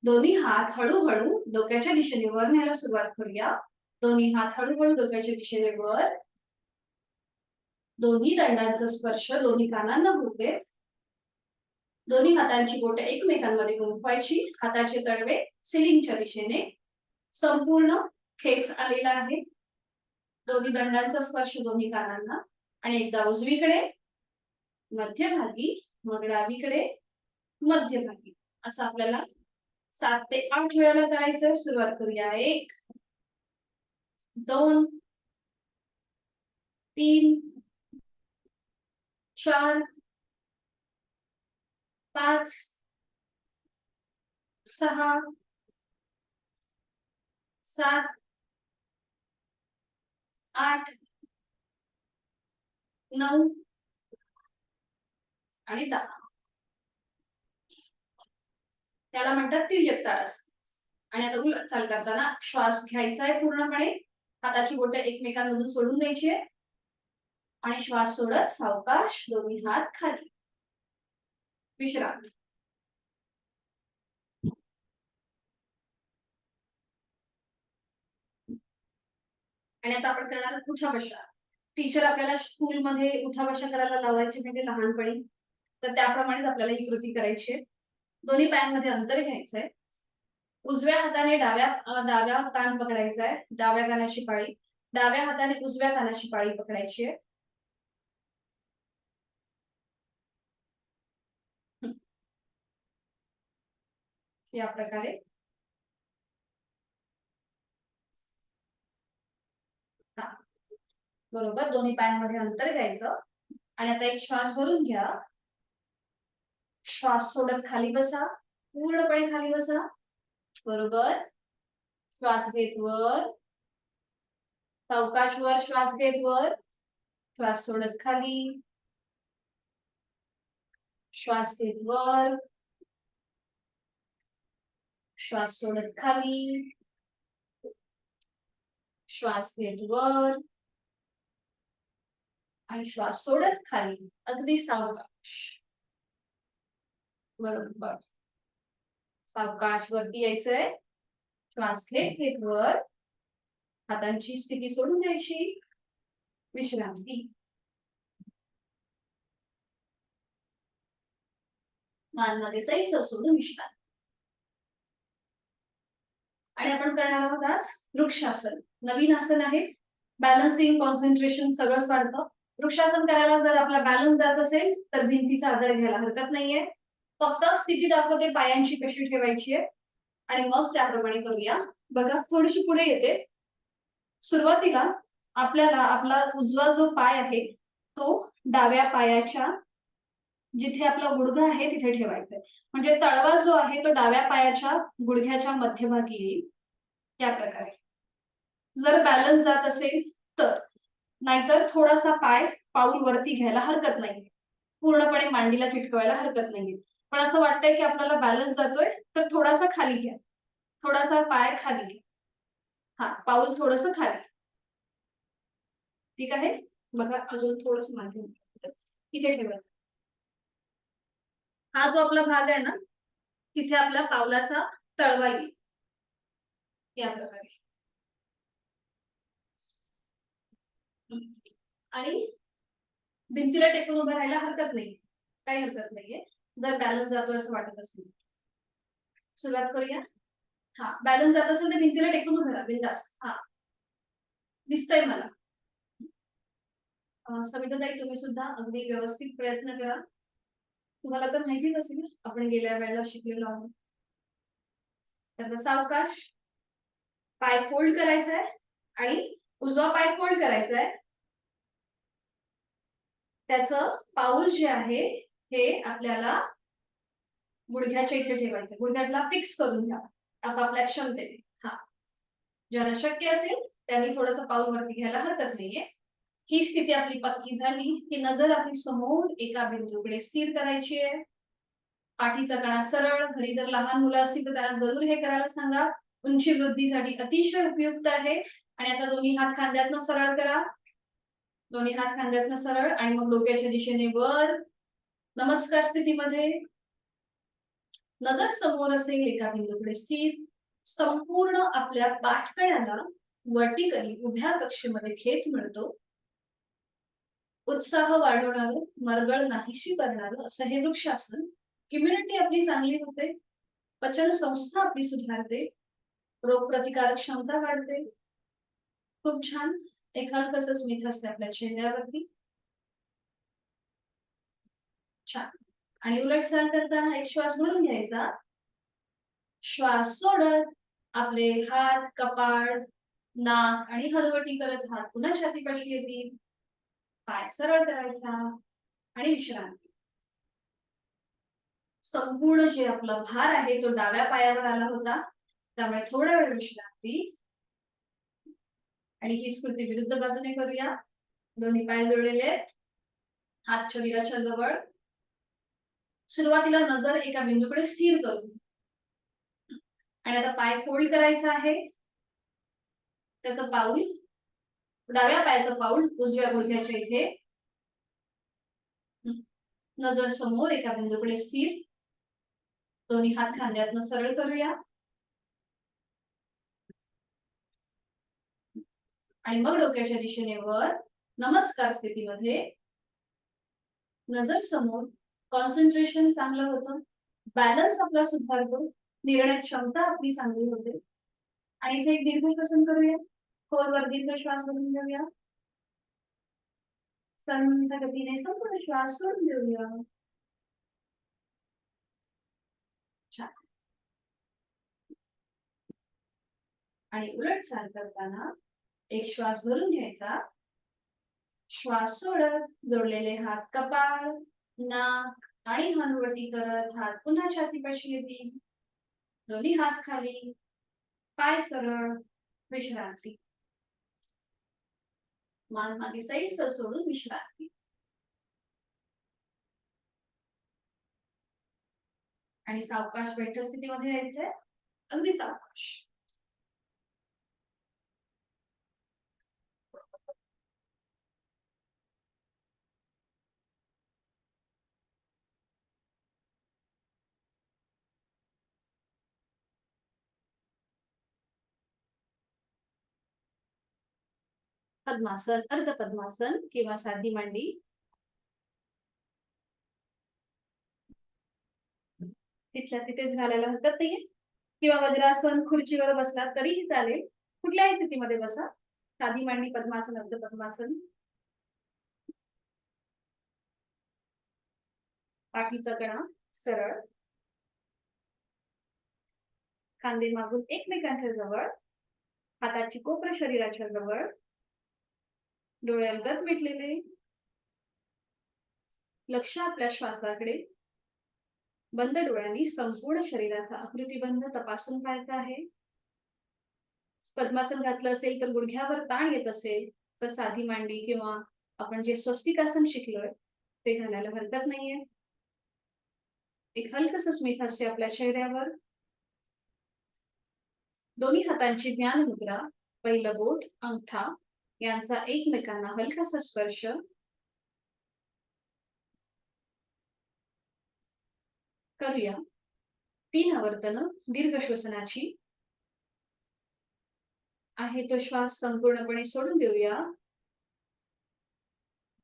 दोन्ही हात हळूहळू डोक्याच्या दिशेने वर न्यायला सुरुवात करूया. दोन्ही हात हळूहळू डोक्याच्या दिशेने वर. दोन्ही दंडांचा स्पर्श दोन्ही कानांना होते. दोन्ही हातांची बोटे एकमेकांमध्ये गुंफवायची. हाताचे तळवे सिलिंगच्या दिशेने, संपूर्ण खेच आलेला आहे. दोन्ही दंडांचा स्पर्श दोन्ही कानांना. आणि एकदा उजवीकडे, मध्यभागी, मग डावीकडे, मध्यभागी, असं आपल्याला 7 ते 8 वेळेला करायचं. सुरुवात करूया. 1 2 3 4 5 6 7 8 9 आणि 10. त्याला म्हणतात तिर्यक ताडासन. आणि आता उलट चाल करताना श्वास घ्यायचा आहे पूर्णपणे, हाताची बोटे एकमेकांमधून सोडून द्यायची आहे. आणि श्वास सोडत सावकाश दोन्ही हात खाली, विश्रांती. आणि आता आपण करणार उठा बशा. टीचर आपल्याला स्कूलमध्ये उठा बशा करायला लावायची म्हणजे लहानपणी, तर त्याप्रमाणेच आपल्याला ही कृती करायची आहे. दोन्ही पायांमध्ये अंतर घ्यायचंय. उजव्या हाताने डाव्या कान पकडायचा आहे, डाव्या कानाची पाळी. डाव्या हाताने उजव्या कानाची पाळी पकडायची आहे. या प्रकारे. बरोबर, दोन्ही पायांमध्ये अंतर घ्यायचं. आणि आता एक श्वास भरून घ्या. श्वास सोडत खाली बसा, पूर्णपणे खाली बसा. बरोबर. श्वास घेत वर, सावकाश वर श्वास घेत वर, श्वास सोडत खाली, श्वास घेत वर, श्वास सोडत खाली, श्वास घेत वर, आणि श्वास सोडत खाली, अगदी सावकाश. बरोबर. सावकाश वरती यायचंय. श्वास घेत घेत वर. हातांची स्थिती सोडून द्यायची. विश्रांती. मान मध्ये सैल सोडून विश्रांती. आणि आपण करणार आहोत आज वृक्षासन. नवीन आसन आहे. बॅलन्सिंग, कॉन्सन्ट्रेशन सगळंच वाढतं. वृक्षासन करायला जर आपला बॅलन्स जात असेल तर भिंतीचा आधार घ्यायला हरकत नाहीये. फक्त स्थिती दाखवते पायांची कशी ठेवायची आहे आणि मग त्याप्रमाणे करूया. बघा थोडीशी पुढे येते. सुरुवातीला आपल्याला आपला उजवा जो पाय आहे तो डाव्या पायाच्या जिथे आपला गुडघा आहे तिथे ठेवायचा. म्हणजे तळवा जो आहे तो डाव्या पायाच्या गुडघ्याच्या मध्यभागी येईल. या प्रकारे. जर बॅलन्स जात असेल तर, नाहीतर थोडासा पाय पाऊल वरती घ्यायला हरकत नाही. पूर्णपणे मांडीला चिटकवायला हरकत नाही. पण असं वाटतंय की आपल्याला बॅलन्स जातोय तर थोडासा खाली घ्या. थोडासा पाय खाली घ्या. हा, पाऊल थोडंसं खाली. ठीक आहे. बघा अजून थोडस मागे इथे ठेवायचं. हा जो आपला भाग आहे ना तिथे आपल्या पावलाचा तळवा येईल. या प्रकारे. आणि भिंतीला टेकून उभं राहायला हरकत नाही. काही हरकत नाहीये जर बॅलन्स जातोय असं वाटत असेल. सुरुवात करूया. हा, बॅलन्स जात असेल तर भिंतीला टेकून उभं राहा बिंदास. हा, दिसतंय मला. सविताताई तुम्ही सुद्धा अगदी व्यवस्थित प्रयत्न करा. तुम्हाला तर माहितीच असेल आपण गेल्या वेळेला शिकलेलो आहोत. तर सावकाश पाय फोल्ड करायचा आहे आणि उजवा पाय फोल्ड करायचा आहे. त्याचं पाऊल जे आहे हे आपल्याला गुडघ्याच्या इथे ठेवायचं. गुडघ्याला फिक्स करून घ्या आपापल्या क्षमतेने. हा, ज्यांना शक्य असेल त्यांनी थोडंसं पाऊल वरती घ्यायला हरकत नाहीये. ही स्थिती आपली पक्की झाली की नजर आपली समोर एका बिंदूकडे स्थिर करायची आहे. पाठीचा कणा सरळ. घरी जर लहान मुलं असतील तर त्यांना जरूर हे करायला सांगा. उंची वृद्धीसाठी अतिशय उपयुक्त आहे. आणि आता दोन्ही हात खांद्यातनं सरळ करा. दोन्ही हात खांद्यातनं सरळ आणि मग डोक्याच्या दिशेने वर. नमस्कार स्थितीमध्ये. नजर समोर असेल एका बिंदूकडे स्थिर. संपूर्ण आपल्या पाठकड्याला वर्टिकली उभ्या कक्षेमध्ये खेच मिळतो. उत्साह वाढवणारं, मरगळ नाहीशी करणारं असं हे वृक्षासन. इम्युनिटी आपली चांगली होते. पचन संस्था आपली सुधारते. रोगप्रतिकारक क्षमता वाढते. खूप छान. एक हलकसं स्मित असते आपल्या चेहऱ्यावरती. छान. आणि उलटसर करताना एक श्वास भरून घ्यायचा. श्वास सोडत आपले हात, कपाळ, नाक आणि हलवटी करत हात पुन्हा छातीपाशी येतील. पाय सरळ करायचा आणि विश्रांती. संपूर्ण जे आपला भार आहे तो डाव्या पायावर आला होता त्यामुळे थोडा वेळ विश्रांती. आणि ही स्फूर्ती विरुद्ध बाजूने करूया. दोन्ही पाय जोडलेले आहेत. हात शरीराच्या जवळ. सुरुवातीला नजर एका बिंदूकडे स्थिर करू. आणि आता पाय फोल्ड करायचा आहे. त्याचं पाऊल डाव्या पायाचं पाऊल उजव्या गुडघ्याच्या इथे. नजर समोर एका बिंदूकडे स्थिर. दोन्ही हात खांद्यातनं सरळ करूया. आणि मग डोक्याच्या दिशेने वर. नमस्कार स्थितीमध्ये. नजर समोर. कॉन्सन्ट्रेशन चांगलं होतं. बॅलन्स आपला सुधारतो. निर्णय क्षमता आपली चांगली होते. आणि इथे एक दीर्घ श्वसन करूया. खोलवर दीर्घ श्वास भरून घेऊया. संथ गतीने संपूर्ण श्वास सोडून देऊया. आणि उलट चाल करताना एक श्वास भरून घ्यायचा. श्वास सोडत जोडलेले हात कपाळ, नाक आणि हनुवटी करत हात पुन्हा छातीपाशी येतील. दोन्ही हात खाली. पाय सरळ. विश्रांती. मान मागे सैल सोडून विश्रांती. आणि सावकाश बैठक स्थितीमध्ये यायचंय. अगदी सावकाश. पद्मासन, अर्ध पद्मासन किंवा साधी मांडी. तिथल्या तिथेच घालायला हरकत नाहीये. किंवा वज्रासन खुर्चीवर बसला तरीही चालेल. कुठल्याही स्थितीमध्ये बसा. साधी मांडी, पद्मासन, अर्ध पद्मासन. पाठीचा कणा सरळ, खांदे मागून एकमेकांच्या जवळ, हाताची कोपर शरीराच्या जवळ, डोळे अलगद मिटलेले, लक्ष आपल्या श्वासाकडे. बंद डोळ्यांनी संपूर्ण शरीराचा आकृतीबंध तपासून पाहायचा आहे. पद्मासन घातलं असेल तर गुडघ्यावर ताण येत असेल तर साधी मांडी किंवा आपण जे स्वस्तिकासन शिकलोय ते घालायला हरकत नाहीये. एक हलकस स्मित हास्य आपल्या चेहऱ्यावर. दोन्ही हातांची ज्ञान मुद्रा, पहिलं बोट, अंगठा यांचा एकमेकांना हलकासा स्पर्श. करूया 3 आवर्तन दीर्घ श्वसनाची. आहे तो श्वास संपूर्णपणे सोडून देऊया.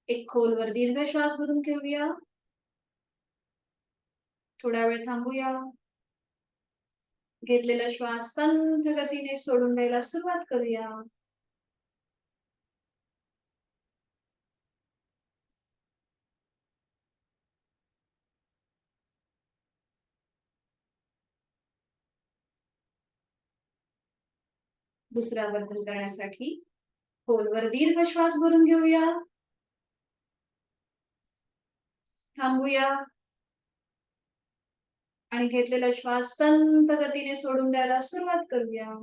एक खोलवर दीर्घ श्वास भरून घेऊया. थोडा वेळ थांबूया. घेतलेला श्वास संथ गतीने सोडून द्यायला सुरुवात करूया. दुसऱ्या आवर्तन करण्यासाठी खोलवर दीर्घ श्वास भरून घेऊया. थांबूया आणि घेतलेला श्वास संथ गतीने सोडून द्यायला सुरुवात करूया.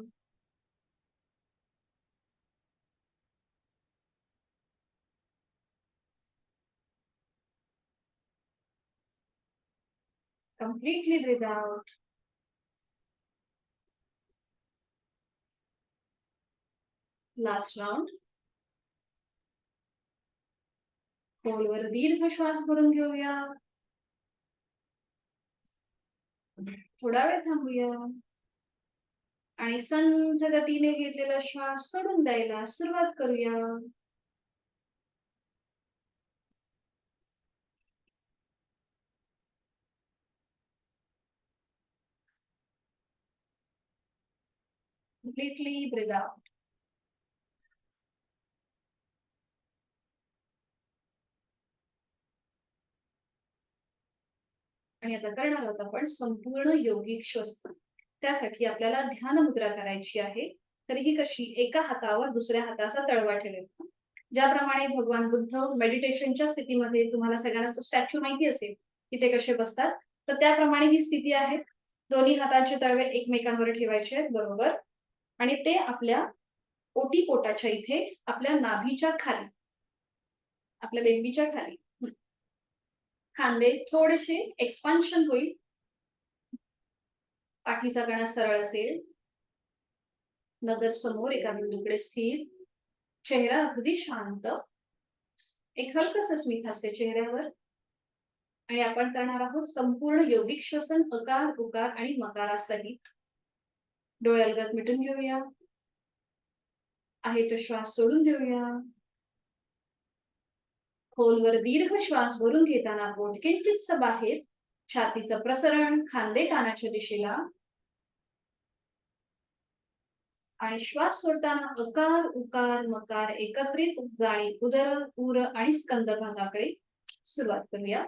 Completely breathe out. Last round. खोलवर दीर्घ श्वास भरून घेऊया. थोडा वेळ थांबूया आणि संथ गतीने घेतलेला श्वास सोडून द्यायला सुरुवात करूया. Completely breathe out. आणि आता करणार आहोत आपण संपूर्ण योगिक श्वसन. त्यासाठी आपल्याला ध्यान मुद्रा करायची आहे. तर ही कशी, एका हातावर दुसऱ्या हाताचा तळवा ठेवायचा. ज्याप्रमाणे भगवान बुद्ध मेडिटेशनच्या स्थितीमध्ये, तुम्हाला सगळ्यांना तो स्टॅच्यू माहिती असेल की ते कसे बसतात, तर त्याप्रमाणे ही स्थिती आहे. दोन्ही हातांचे तळवे एकमेकांवर ठेवायचे आहेत, बरोबर. आणि ते आपल्या ओटीपोटाच्या इथे, आपल्या नाभीच्या खाली, आपल्या बेंबीच्या खाली. खांदे थोडेसे एक्सपान्शन होईल. पाठीचा कणा सरळ असेल. नजर समोर एका बिंदूकडे स्थिर. चेहरा अगदी शांत. एक हलकस स्मित हास्य चेहऱ्यावर. आणि आपण करणार आहोत संपूर्ण योगिक श्वसन अकार, उकार आणि मकारासहित. डोळे अलगद मिटून घेऊया. आहे तो श्वास सोडून देऊया. खोलवर दीर्घ श्वास भरून घेताना पोट किंचितस बाहेर. छातीचं प्रसरण, खांदे कानाच्या दिशेला. आणि श्वास सोडताना अकार, उकार, मकार एकत्रित जाणीव उदर, उर आणि स्कंदभागाकडे सुरुवात करूया.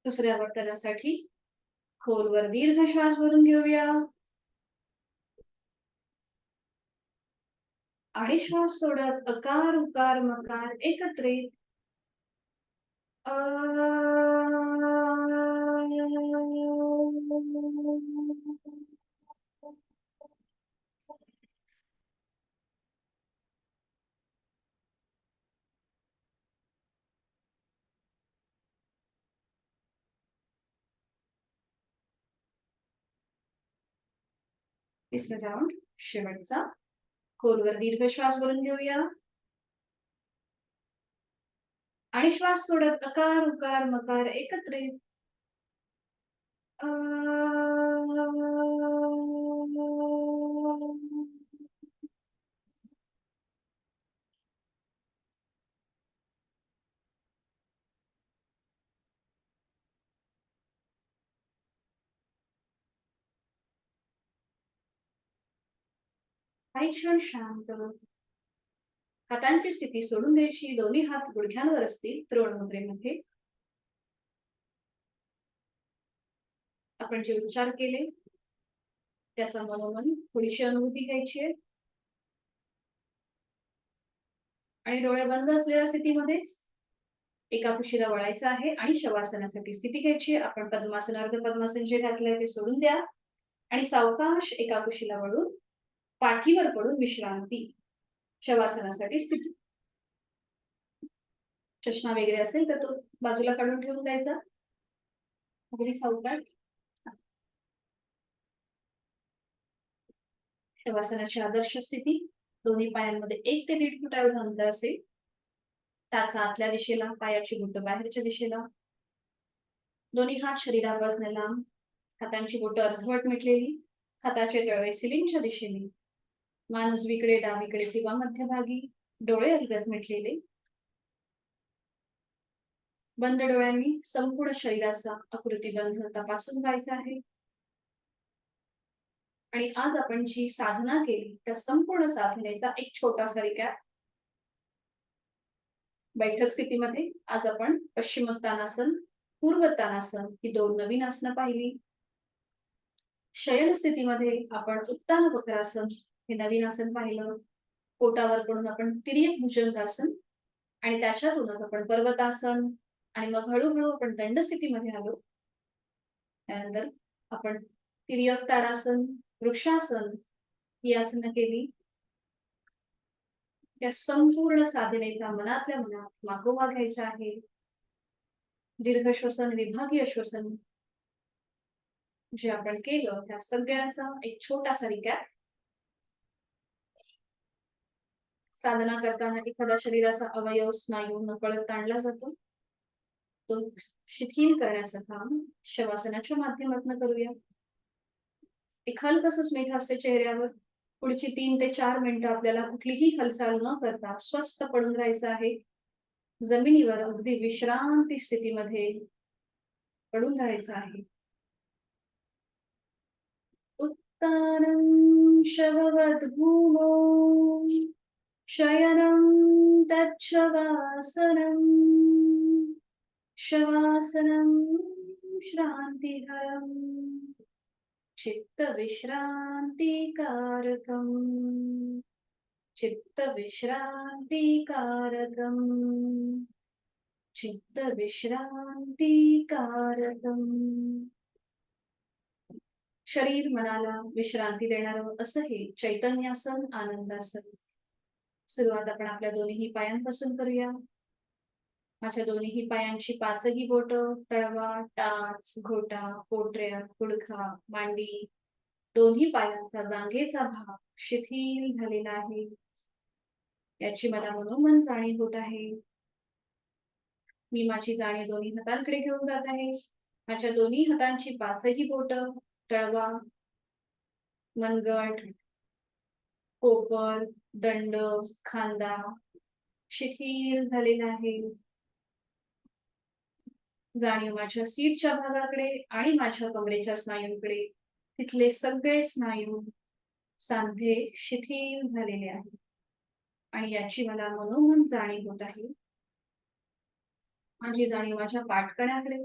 दुसऱ्या आवर्तनासाठी खोलवर दीर्घ श्वास भरून घेऊया. आणि श्वास सोडत अकार, उकार, मकार एकत्रित. तिसरा राऊंड शेवटचा. खोलवर दीर्घ श्वास भरून घेऊया आणि श्वास सोडत अकार उकार मकार एकत्रित काही क्षण शांत. हातांची स्थिती सोडून द्यायची. दोन्ही हात गुडघ्यांवर असतील तृण मुद्रेमध्ये. आपण जे उच्चार केले त्याचा मनोमन थोडीशी अनुभूती घ्यायची आहे आणि डोळे बंद असलेल्या स्थितीमध्येच एका कुशीला वळायचं आहे आणि शवासनासाठी स्थिती घ्यायची. आपण पद्मासन अर्ध पद्मासन जे घातलंय ते सोडून द्या आणि सावकाश एका कुशीला वळून पाठीवर पडून विश्रांती. शवासनासाठी स्थिती. चष्मा वगैरे असेल तर तो बाजूला काढून ठेवून द्यायचा. अगदी सावकाश. शवासनाची आदर्श स्थिती. दोन्ही पायांमध्ये 1 ते 1.5 फूट एवढं अंतर असेल. टाचा आतल्या दिशेला, पायाची बोटं बाहेरच्या दिशेला. दोन्ही हात शरीरापासून लांब. हातांची बोटं अर्धवट मिटलेली. हाताचे तळवे सिलिंगच्या दिशेने. मान उजवीकडे, डावीकडे किंवा मध्यभागी. डोळे अलगद मिटलेले. बंद डोळ्यांनी संपूर्ण शरीराचा आकृतीबंध तपासून व्हायचा आहे. आणि आज आपण जी साधना केली त्या संपूर्ण साधनेचा एक छोटासा रिकॅप. बैठक स्थितीमध्ये आज आपण पश्चिमोत्तानासन, पूर्वोत्तानासन ही 2 नवीन आसनं पाहिली. शयन स्थितीमध्ये आपण उत्तान वक्रासन हे नवीन आसन पाहिलं. पोटावर पडून आपण तिर्यक भुजंगासन आणि त्याच्यातूनच आपण पर्वतासन आणि मग हळूहळू आपण दंड स्थितीमध्ये आलो. त्यानंतर आपण तिर्यक ताडासन, वृक्षासन ही आसनं केली. त्या संपूर्ण साधनेचा मनातल्या मनात मागोवा घ्यायचा आहे. दीर्घ श्वसन, विभागीय श्वसन जे आपण केलं त्या सगळ्याचा एक छोटासा रिकॅप. साधना करताना एखादा शरीराचा अवयव स्नायू नकळत ताणला जातो. तो शिथिल करण्याचं काम शवासनाच्या माध्यमातून करूया. एक हलकसं स्मित हास्य चेहऱ्यावर. पुढची 3 ते 4 मिनिटं आपल्याला कुठलीही हालचाल न करता स्वस्थ पडून राहायचं आहे. जमिनीवर अगदी विश्रांती स्थितीमध्ये पडून राहायचं आहे. उत्तानं शववद्भूमौ शयनं तच्छवासनं शवासनं श्रान्तिहरम् चित्तविश्रान्तिकारकम् चित्तविश्रान्तिकारकम् चित्तविश्रान्तिकारकम्. शरीर मनाला विश्रांती देणारं असं हे चैतन्यासन, आनंदासन. सुरुवात आपण आपल्या दोन्ही पायांपासून करूया. माझ्या दोन्ही पायांची 5ही बोटं, तळवा, टाच, घोटा, पोटऱ्या, गुडघा, मांडी, दोन्ही पायांचा जांघेचा भाग शिथिल झालेला आहे. याची मला मनोमन जाणीव होत आहे. मी माझी जाणीव दोन्ही हातांकडे घेऊन जात आहे. माझ्या दोन्ही हातांची 5ही बोटं, तळवा, मनगट, कोपर, दंड, खांदा शिथिल झालेला आहे. जाणीव माझ्या सीटच्या भागाकडे आणि माझ्या कमरेच्या स्नायूंकडे. तिथले सगळे स्नायू, सांधे शिथिल झालेले आहेत आणि याची मला मनोमन जाणीव होत आहे. माझी जाणीव माझ्या पाठकण्याकडे.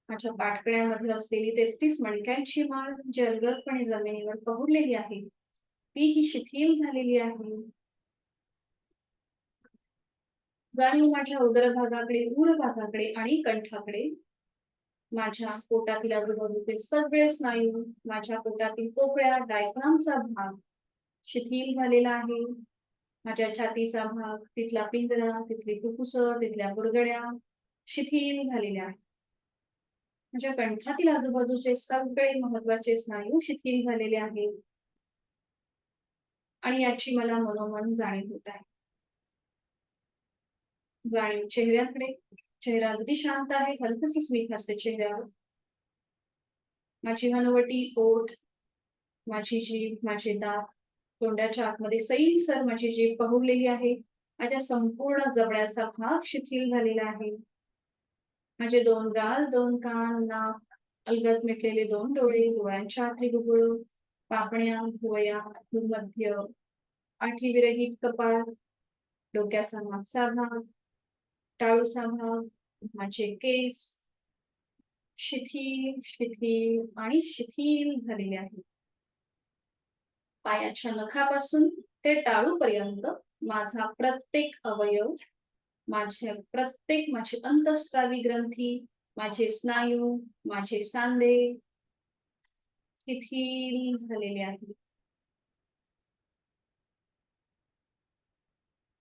माझ्या पाठकण्यामध्ये असलेली 33 मणक्यांची माळ जी अलगदपणे जमिनीवर पहुडलेली आहे ती ही शिथिल झालेली आहे. जाणीव माझ्या उदर भागाकडे, उर भागाकडे आणि कंठाकडे. माझ्या पोटातील आजूबाजूचे सगळे स्नायू, माझ्या पोटातील पोकळ्या, डायफ्रामचा भाग शिथिल झालेला आहे. माझ्या छातीचा भाग, तिथला पिंजरा, तिथली फुफ्फुसं, तिथल्या गुरगड्या शिथिल झालेल्या आहेत. माझ्या कंठातील आजूबाजूचे सगळे महत्वाचे स्नायू शिथिल झालेले आहेत. आणि याची मला मनोमन जाणीव होत आहे. जाणीव चेहऱ्याकडे. चेहरा अगदी शांत आहे, हलकस स्मित असते चेहऱ्यावर. माझी हनुवटी, ओठ, माझी जीभ, माझे दात, तोंडाच्या आतमध्ये सैलसर माझी जीभ पहुडलेली आहे. माझ्या संपूर्ण जबड्याचा भाग शिथिल झालेला आहे. माझे 2 गाल, 2 कान, नाक, अलगद मिटलेले 2 डोळे, डोळ्यांच्या आतली बुबुळ, पापण्या, भुवया, भूमध्य, आठी विरहित कपाळ, डोक्याचा मागचा भाग, टाळूचा भाग, माझे केस शिथिल शिथिल आणि शिथिल झालेले आहेत. पायाच्या नखापासून ते टाळूपर्यंत माझा प्रत्येक अवयव, माझी अंतःस्रावी ग्रंथी, माझे स्नायू, माझे सांधे शिथिल झालेले आहेत.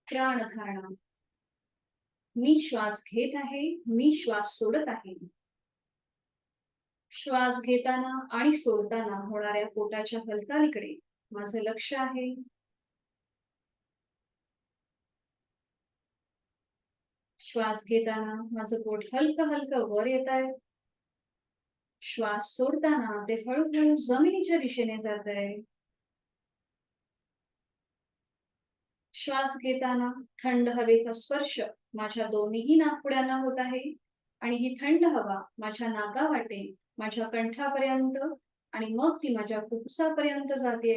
प्राणधारणा. मी श्वास घेत आहे, मी श्वास सोडत आहे. श्वास घेताना आणि सोडताना होणाऱ्या पोटाच्या हालचालीकडे माझं लक्ष आहे. श्वास घेताना माझं पोट हलकं हलकं वर येत आहे. श्वास सोडताना ते हळूहळू जमिनीच्या दिशेने जात आहे. श्वास घेताना थंड हवेचा स्पर्श माझ्या दोन्ही नाकपुड्यांना होत आहे आणि ही थंड हवा माझ्या नाकावाटे, माझ्या कंठापर्यंत आणि मग ती माझ्या फुफ्फुसापर्यंत जाते.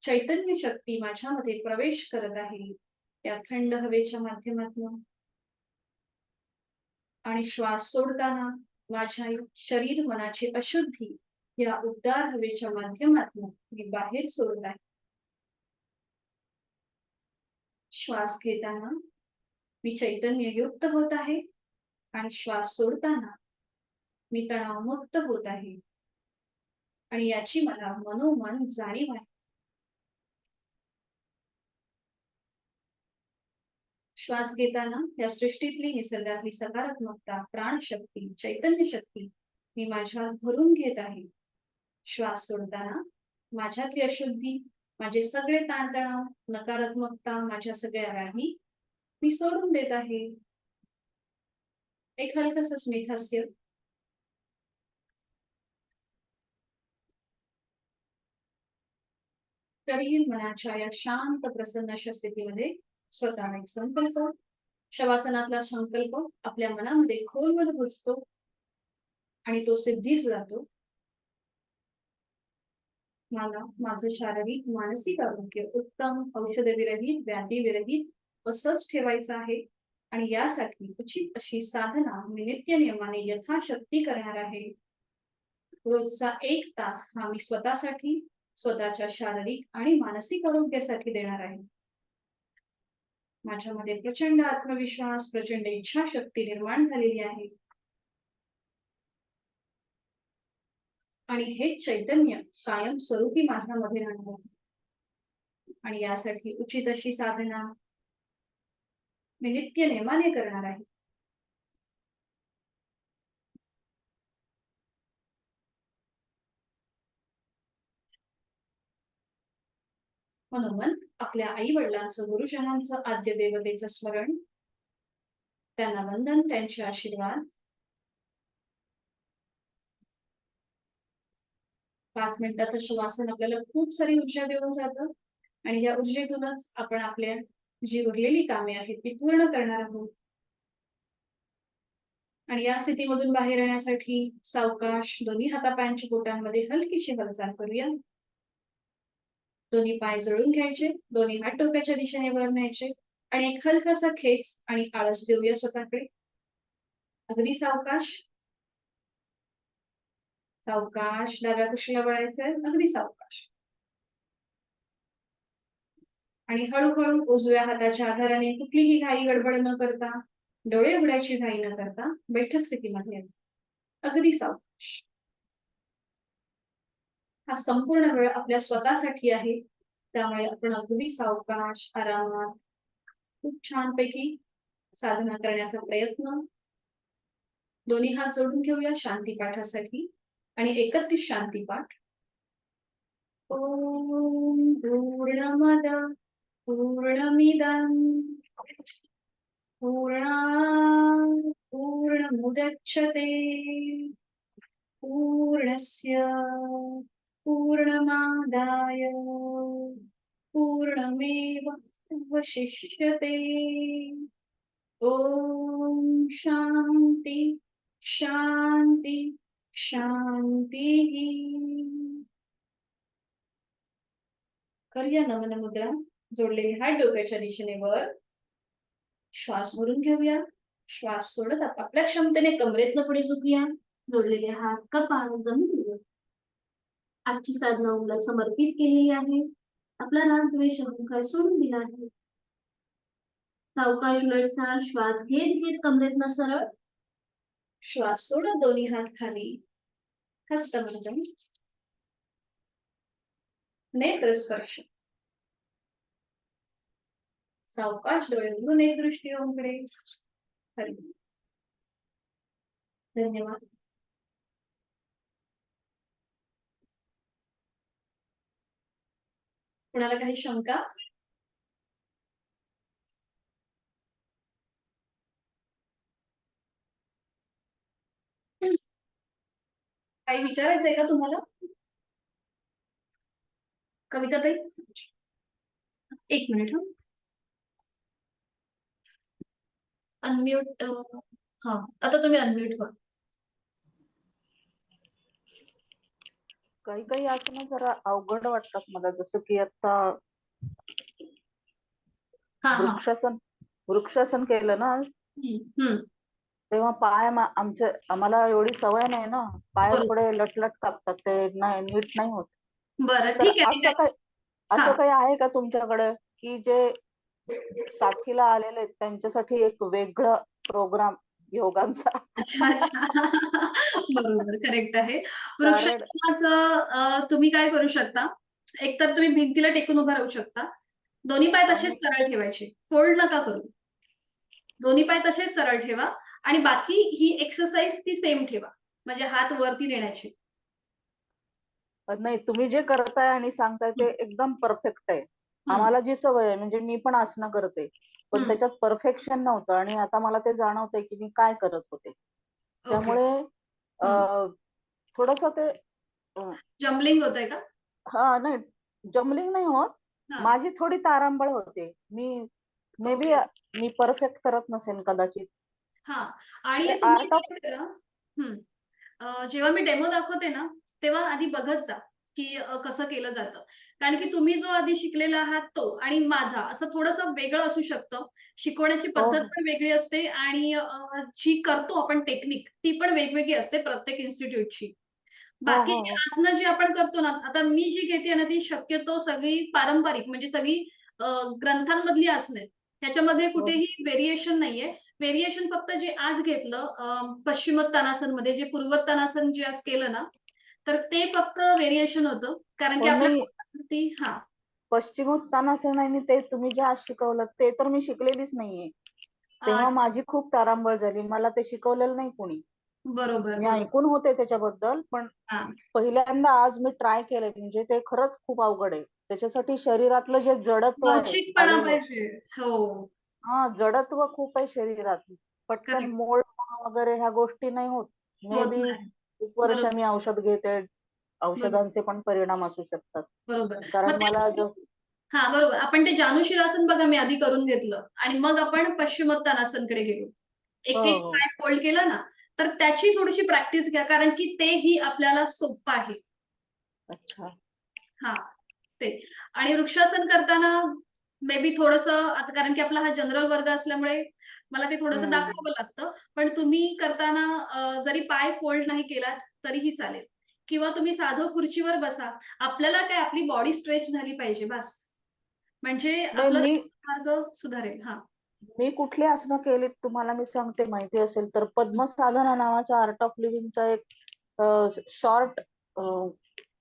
चैतन्य शक्ती माझ्यामध्ये प्रवेश करत आहे त्या थंड हवेच्या माध्यमातून. आणि श्वास सोडताना माझ्या शरीर मनाची अशुद्धी या उबदार हवेच्या माध्यमातून मी बाहेर सोडत आहे. श्वास घेताना मी चैतन्य युक्त होत आहे आणि श्वास सोडताना मी तणावमुक्त होत आहे आणि याची मला मनोमन जाणीव आहे. श्वास घेताना या सृष्टीतली निसर्गातली सकारात्मकता, प्राणशक्ती, चैतन्य शक्ती मी माझ्यात भरून घेत आहे. श्वास सोडताना माझ्यातली अशुद्धी, माझे सगळे ताणतणाव, नकारात्मकता, माझ्या सगळ्या व्याधी मी सोडून देत आहे. एक हलकस स्मित हास्य. तरीही मनाच्या या शांत प्रसन्न अशा स्थितीमध्ये स्वतःला एक संकल्प, शवासनातला संकल्प आपल्या मनामध्ये खोलवर घुसतो आणि तो सिद्धीस जातो. मला माझं शारीरिक मानसिक आरोग्य उत्तम, औषधविरहित, व्याधीविरहित असंच ठेवायचं आहे आणि यासाठी उचित अशी साधना मी नित्यनियमाने यथाशक्ती करणार आहे. रोजचा 1 तास हा मी स्वतःसाठी, स्वतःच्या शारीरिक आणि मानसिक आरोग्यासाठी देणार आहे. माझ्यामध्ये प्रचंड आत्मविश्वास, प्रचंड इच्छाशक्ती निर्माण झालेली आहे आणि हे चैतन्य कायमस्वरूपी माझ्यामध्ये राहणार आहे. आणि यासाठी उचित अशी साधना मी नित्यनेमाने करणार आहे. म्हणून आपल्या आई वडिलांचं, गुरुजनांचं, आद्य देवतेचं स्मरण, त्यांना वंदन, त्यांचे आशीर्वाद. 5 मिनिटाचं श्वासन आपल्याला खूप सारी ऊर्जा देऊन जातं आणि या ऊर्जेतूनच आपण आपल्या जी उरलेली कामे आहेत ती पूर्ण करणार आहोत. आणि या स्थितीमधून बाहेर येण्यासाठी सावकाश दोन्ही हातापायांच्या बोटांमध्ये हलकीशी हालचाल करूया. दोन्ही पाय जोडून घ्यायचे, दोन्ही हात डोक्याच्या दिशेने वर न्यायचे आणि एक हलकासा खेच आणि आळस देऊया स्वतःकडे. अगदी सावकाश. सावकाश डाव्या कुशीला वळायचंय, अगदी सावकाश. आणि हळूहळू उजव्या हाताच्या आधाराने कुठलीही घाई गडबड न करता, डोळे उघडायची घाई न करता बैठक स्थितीमध्ये यायचं. अगदी सावकाश. हा संपूर्ण वेळ आपल्या स्वतःसाठी आहे, त्यामुळे आपण अगदी सावकाश, आरामात खूप छानपैकी साधना करण्याचा प्रयत्न. दोन्ही हात जोडून घेऊया शांतीपाठासाठी आणि एकत्रित शांतीपाठ. ओम पूर्णमद पूर्णमिदं पूर्णात् पूर्णमुदच्यते पूर्णस्य पूर्णमादाय पूर्णमेवावशिष्यते। ओम शांति शांति शांति। करूया नमन मुद्रा. जोडलेले हात डोक्याच्या दिशेने वर. श्वास भरून घेऊया. श्वास सोडत आपापल्या क्षमतेने कमरेतनं पुढे झुकूया. जोडलेले हात कपाळ जमिनीवर. आजची साधना ओमला समर्पित केलेली आहे. आपला राग द्वेष अहंकार सोडून दिला आहे. सावकाश उलटचा श्वास घेत घेत कमरेतनं सरळ. श्वास सोडत दोन्ही हात खाली. हस्तबंधन. नेत्र स्पर्श. सावकाश डोळे उघडून एक दृष्टी ओमकडे. हरी. धन्यवाद. कुणाला काही शंका? काही विचारायचंय का तुम्हाला? कविता ताई, एक मिनिट. अनम्यूट. हा, आता तुम्ही अनम्यूट व्हा. काही काही आसनं जरा अवघड वाटतात मला, जसं की आता वृक्षासन केलं ना तेव्हा पाय आम्हाला एवढी सवय नाही ना, पाय थोडे लटलट कापतात, ते नाही नीट नाही होत. बरं, ठीक आहे. असं काही आहे का तुमच्याकडे की जे 60ला आलेले त्यांच्यासाठी एक वेगळं प्रोग्राम योगांचा? अच्छा अच्छा. बरोबर, करेक्ट आहे. वृक्षासनाचं तुम्ही काय करू शकता, एकतर तुम्ही भिंतीला टेकून उभा राहू शकता. दोन्ही पाय तसेच सरळ ठेवायचे, फोल्ड नका करू. दोन्ही पाय तसेच सरळ ठेवा आणि बाकी ही एक्सरसाइज ती सेम ठेवा, म्हणजे हात वरती नेण्याची. नाही, तुम्ही जे करताय आणि सांगताय ते एकदम परफेक्ट आहे. आम्हाला जी सवय आहे, म्हणजे मी पण आसनं करते, पण त्याच्यात परफेक्शन नव्हतं आणि आता मला ते जाणवतंय की मी काय करत होते. त्यामुळे थोडस ते जम्बलिंग होतंय का? हा, नाही जम्बलिंग नाही होत, माझी थोडी तारांबळ होते. मे बी मी परफेक्ट करत नसेल कदाचित. हा, आणि जेव्हा मी डेमो दाखवते ना, तेव्हा आधी बघत जा की कसं केलं जातं. कारण की तुम्ही जो आधी शिकलेला आहात तो आणि माझा असं थोडंसं वेगळं असू शकतं. शिकवण्याची पद्धत पण वेगळी असते आणि जी करतो आपण टेक्निक ती पण वेगवेगळी असते प्रत्येक इन्स्टिट्यूटची. बाकीची आसनं जी आपण करतो ना, आता मी जी घेते ना ती शक्यतो सगळी पारंपरिक, म्हणजे सगळी ग्रंथांमधली आसनं आहेत. त्याच्यामध्ये कुठेही व्हेरिएशन नाहीये. व्हेरिएशन फक्त जे आज घेतलं पश्चिमोत्तानासन मध्ये, जे पूर्वोत्तानासन जे आज केलं ना, तर ते फक्त व्हेरिएशन होतं. कारण की आपल्या पश्चिमोत्तानासन आणि ते तुम्ही जे आज शिकवलं ते तर मी शिकलेलीच नाहीये. तेव्हा माझी खूप तारांबळ झाली, मला ते शिकवलेलं नाही कोणी. बरोबर, मी ऐकून होते त्याच्याबद्दल, पण पहिल्यांदा आज मी ट्राय केलंय. म्हणजे ते खरंच खूप अवघड आहे. त्याच्यासाठी शरीरातलं जे जडत्व आहे, जडत्व खूप आहे शरीरात. पटकन मोड वगैरे ह्या गोष्टी नाही होत. मे बी खूप वर्ष मी औषध घेते, औषधांचे पण परिणाम असू शकतात. बरोबर, कारण मला हा बरोबर. आपण ते जानुशिरासन बघा मी आधी करून घेतलं आणि मग आपण पश्चिमोत्तानासनकडे गेलो. एक एक पाय फोल्ड केला ना, तर त्याची थोडीशी प्रॅक्टिस घ्या, कारण की तेही आपल्याला सोपं आहे. अच्छा. हा, ते. आणि वृक्षासन करताना मे बी थोडंसं, आता कारण की आपला हा जनरल वर्ग असल्यामुळे मला ते थोडंसं दाखवावं लागतं, पण तुम्ही करताना जरी पाय फोल्ड नाही केलात तरीही चालेल, किंवा तुम्ही साधं खुर्चीवर बसा. आपल्याला काय, आपली बॉडी स्ट्रेच झाली पाहिजे बस, म्हणजे आपलं मार्ग सुधारेल. हा, मी कुठली आसनं केलीत तुम्हाला मी सांगते, माहिती असेल तर. पद्मसाधना नावाचा आर्ट ऑफ लिव्हिंगचा एक शॉर्ट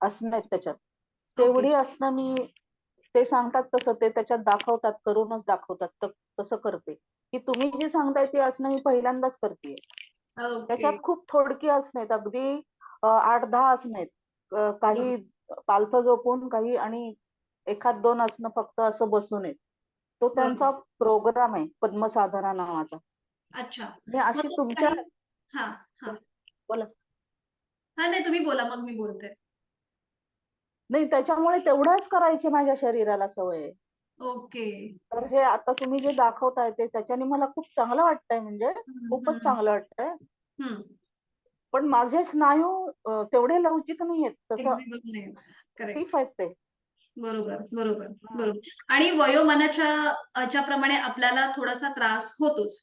आसनं आहेत त्याच्यात. तेवढी आसनं मी, ते सांगतात तसं ते त्याच्यात दाखवतात, करूनच दाखवतात, तसं करते. की तुम्ही जी सांगताय ती आसनं मी पहिल्यांदाच करते. त्याच्यात खूप थोडकी आसनं आहेत, अगदी 8-10 आसनं आहेत. काही पालथं झोपून, काही आणि एखाद दोन आसनं फक्त असं बसून आहेत. तो त्यांचा प्रोग्राम आहे पद्मसाधना नावाचा. अच्छा. मी मग अशी तो तुमच्या काही हा हा बोला. हा नाही तुम्ही बोला मग मी बोलते. नाही, त्याच्यामुळे तेवढंच करायची माझ्या शरीराला सवय आहे. ओके. तर हे आता तुम्ही जे दाखवताय ते त्याच्याने मला खूप चांगलं वाटतंय, म्हणजे खूपच चांगलं वाटतंय. पण माझे स्नायू तेवढे लवचिक नाहीयेत, तसं एक्झिबल नाही. करेक्ट. स्टिफ आहेत ते. बरोबर बरोबर हा. बरोबर. आणि वयोमानाच्या प्रमाणे आपल्याला थोडासा त्रास होतोच.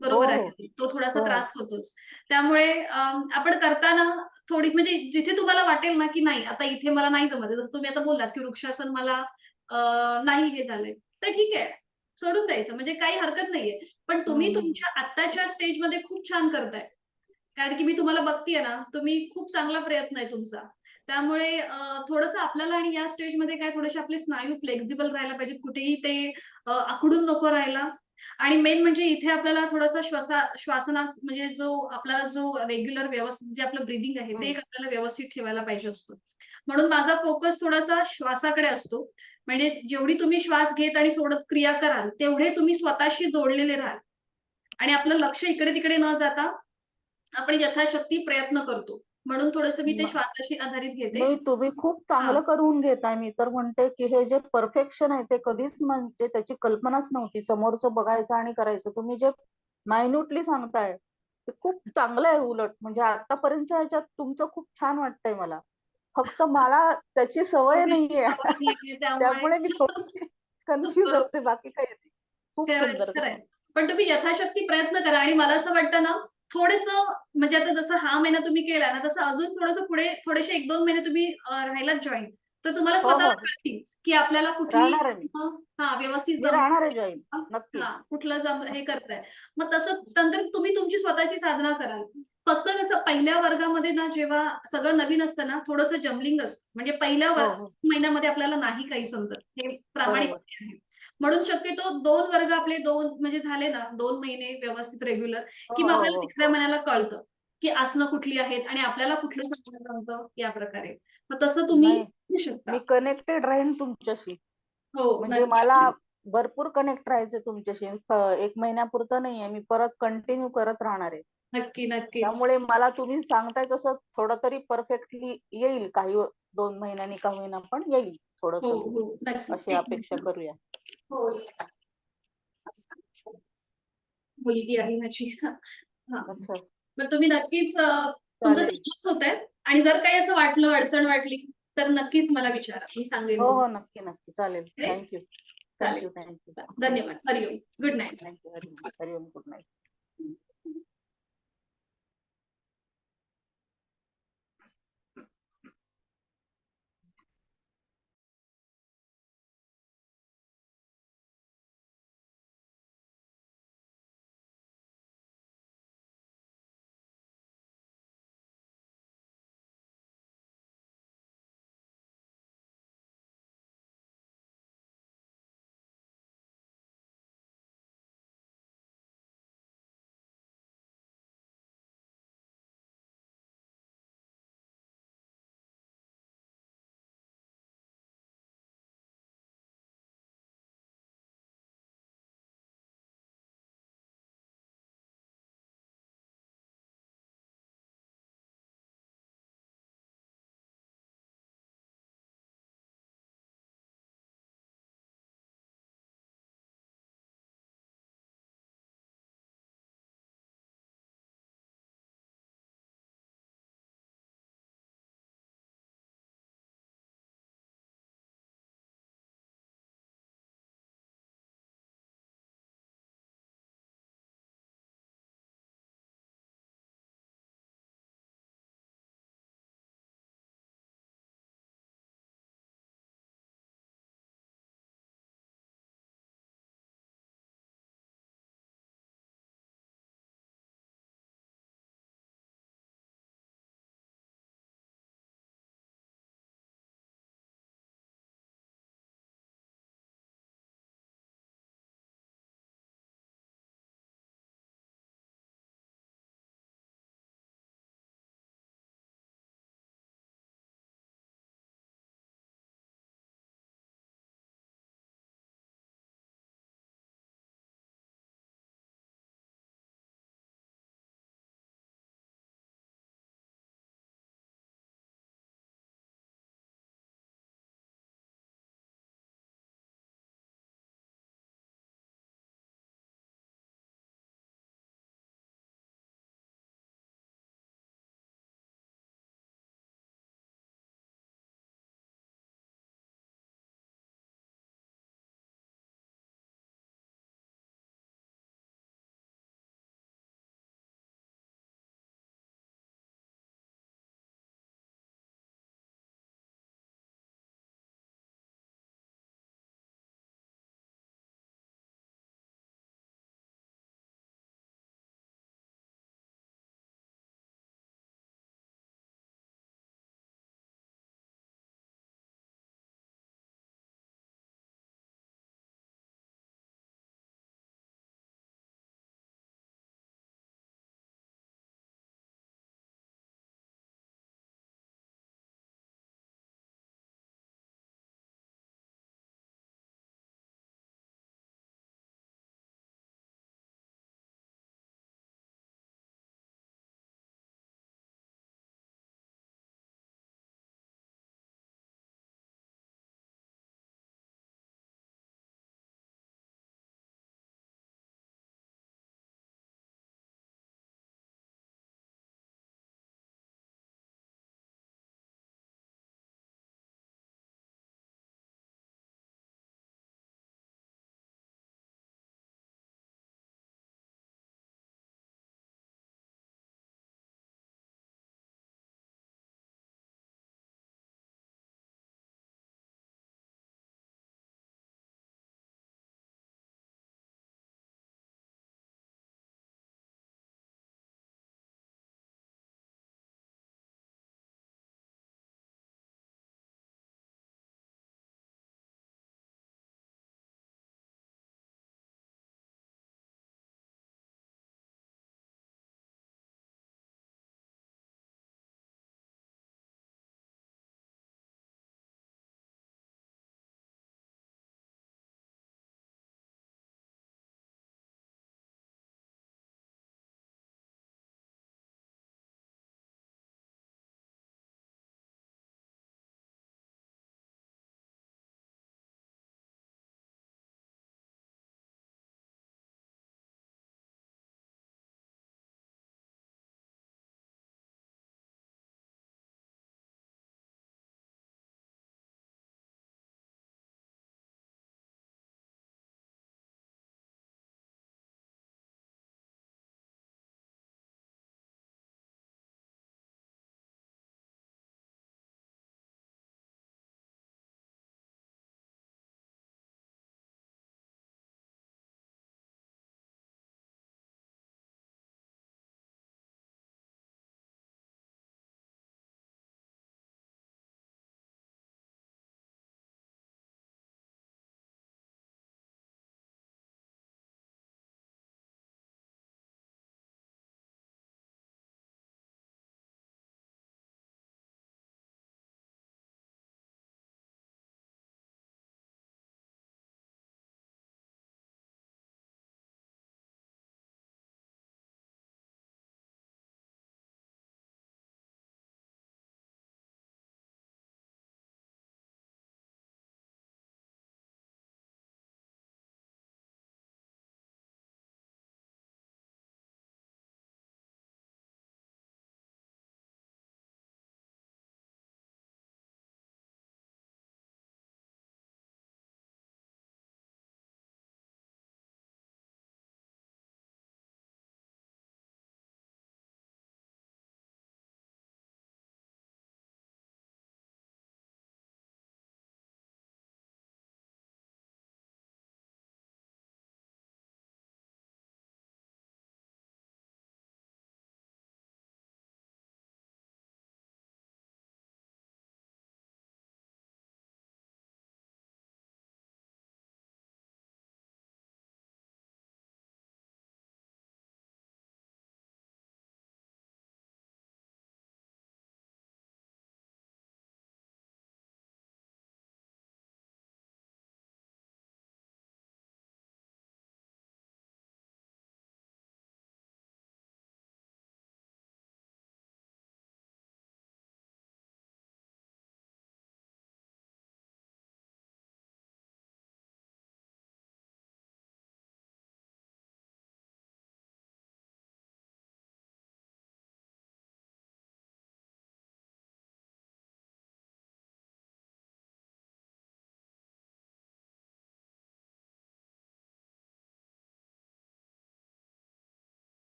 हो बरोबर हो आहे. तो थोडासा हो त्रास होतोच. त्यामुळे आपण करताना थोडी म्हणजे जिथे तुम्हाला वाटेल ना, की नाही आता इथे मला नाही जमत आहे. जसं तुम्ही आता बोललात, की वृक्षासन मला नाही हे झालंय. तर ठीक आहे. सोडून द्यायचं म्हणजे काही हरकत नाहीये. पण तुम्ही हम्म. तुमच्या आत्ताच्या स्टेजमध्ये खूप छान करताय. कारण की मी तुम्हाला बघतीये ना, तुम्ही खूप चांगला प्रयत्न आहे तुमचा. त्यामुळे थोडंसं आपल्याला आणि या स्टेजमध्ये काय थोडेसे आपले स्नायू फ्लेक्सिबल राहायला पाहिजेत. कुठेही ते आखडून नको राहायला. आणि मेन म्हणजे इथे आपल्याला थोडासा श्वासना म्हणजे जो रेग्युलर व्यवस्थित जे आपलं ब्रीदिंग आहे ते हम्म. एक आपल्याला व्यवस्थित ठेवायला पाहिजे असतं. म्हणून माझा फोकस थोडासा श्वासाकडे असतो. म्हणजे जेवढी तुम्ही श्वास घेत आणि सोडत क्रिया कराल, तेवढे तुम्ही स्वतःशी जोडलेले राहाल. आणि आपलं लक्ष इकडे-तिकडे न जाता आपण यथाशक्ती प्रयत्न करतो. म्हणून थोडंसं मी ते म- श्वासाशी आधारित घेते. नाही, तुम्ही खूप हां. चांगलं करून घेताय. मी तर म्हणते की हे जे परफेक्शन आहे ते कधीच म्हणजे त्याची कल्पनाच नव्हती. समोरचं बघायचं आणि करायचं. तुम्ही जे मायन्युटली सांगताय ते खूप चांगलं आहे उलट. म्हणजे आतापर्यंतच्या ह्याच्यात तुमचं खूप छान वाटतंय मला. फक्त मला त्याची सवय थोडीशी नाहीये. सवय नाहीये त्यामुळे त्यामुळे मी थोडी कन्फ्युज बरोबर. असते, बाकी काही नाही. खूप खरंय, सुंदर. खरंय. पण तुम्ही यथाशक्ती प्रयत्न करा आणि मला असं वाटतं ना, थोडंसं म्हणजे आता जसं हा महिना तुम्ही केला ना, तसं अजून थोडंसं पुढे थोडेसे 1-2 महिने तुम्ही राहिलात जॉइन. तर तुम्हाला हो स्वतःला हो कळतील, की आपल्याला कुठली राहणार आहे मी. आसनं व्यवस्थित मी जमतात राहणार आहे जॉईन. नक्की. कुठलं हे करताय. मग तसं नंतर तुम्ही तुमची स्वतःची साधना कराल. फक्त कसं पहिल्या वर्गामध्ये ना, जेव्हा सगळं नवीन असतं ना, थोडंसं जम्बलिंग असतं. म्हणजे पहिल्या हो हो महिन्यामध्ये आपल्याला नाही काही समजत. हे बरोबर. प्रामाणिकपणे आहे. म्हणून शक्यतो 2 वर्ग आपले 2 म्हणजे झाले ना 2 महिने व्यवस्थित रेग्युलर, हो की मग हो आपल्याला हो तिसऱ्या महिन्याला कळतं, की आसनं कुठली आहेत आणि आपल्याला कुठलं जमतं या प्रकारे. मग तसं तुम्ही नाही, करू शकता. मी कनेक्टेड राहीन तुमच्याशी. हो, म्हणजे मला नक्की. भरपूर कनेक्ट राहायचंय तुमच्याशी. 1 महिन्यापुरतं नाहीये, मी परत कंटिन्यू करत राहणार आहे. नक्की, नक्कीच. त्यामुळे मला तुम्ही सांगताय तसं थोडं तरी परफेक्टली येईल. काही 2 महिन्यांनी का होईना पण येईल हो, थोडस. हो. नक्कीच. अशी 1 अपेक्षा मिनिट. करूया. हो. मुलगी आहे माझी. हां. अच्छा, मग तुम्ही नक्कीच तुमचं चालेल. चांगलंच होतंय आणि जर काही असं वाटलं, अडचण वाटली, तर नक्कीच मला विचारा. मी सांगेन हो हो, तुम्हाला. नक्की नक्की चालेल. करेक्ट? थँक्यू चालेल. Thank you thank you. धन्यवाद. हरिओम. Good night. थँक्यू. हरिओम. Good night.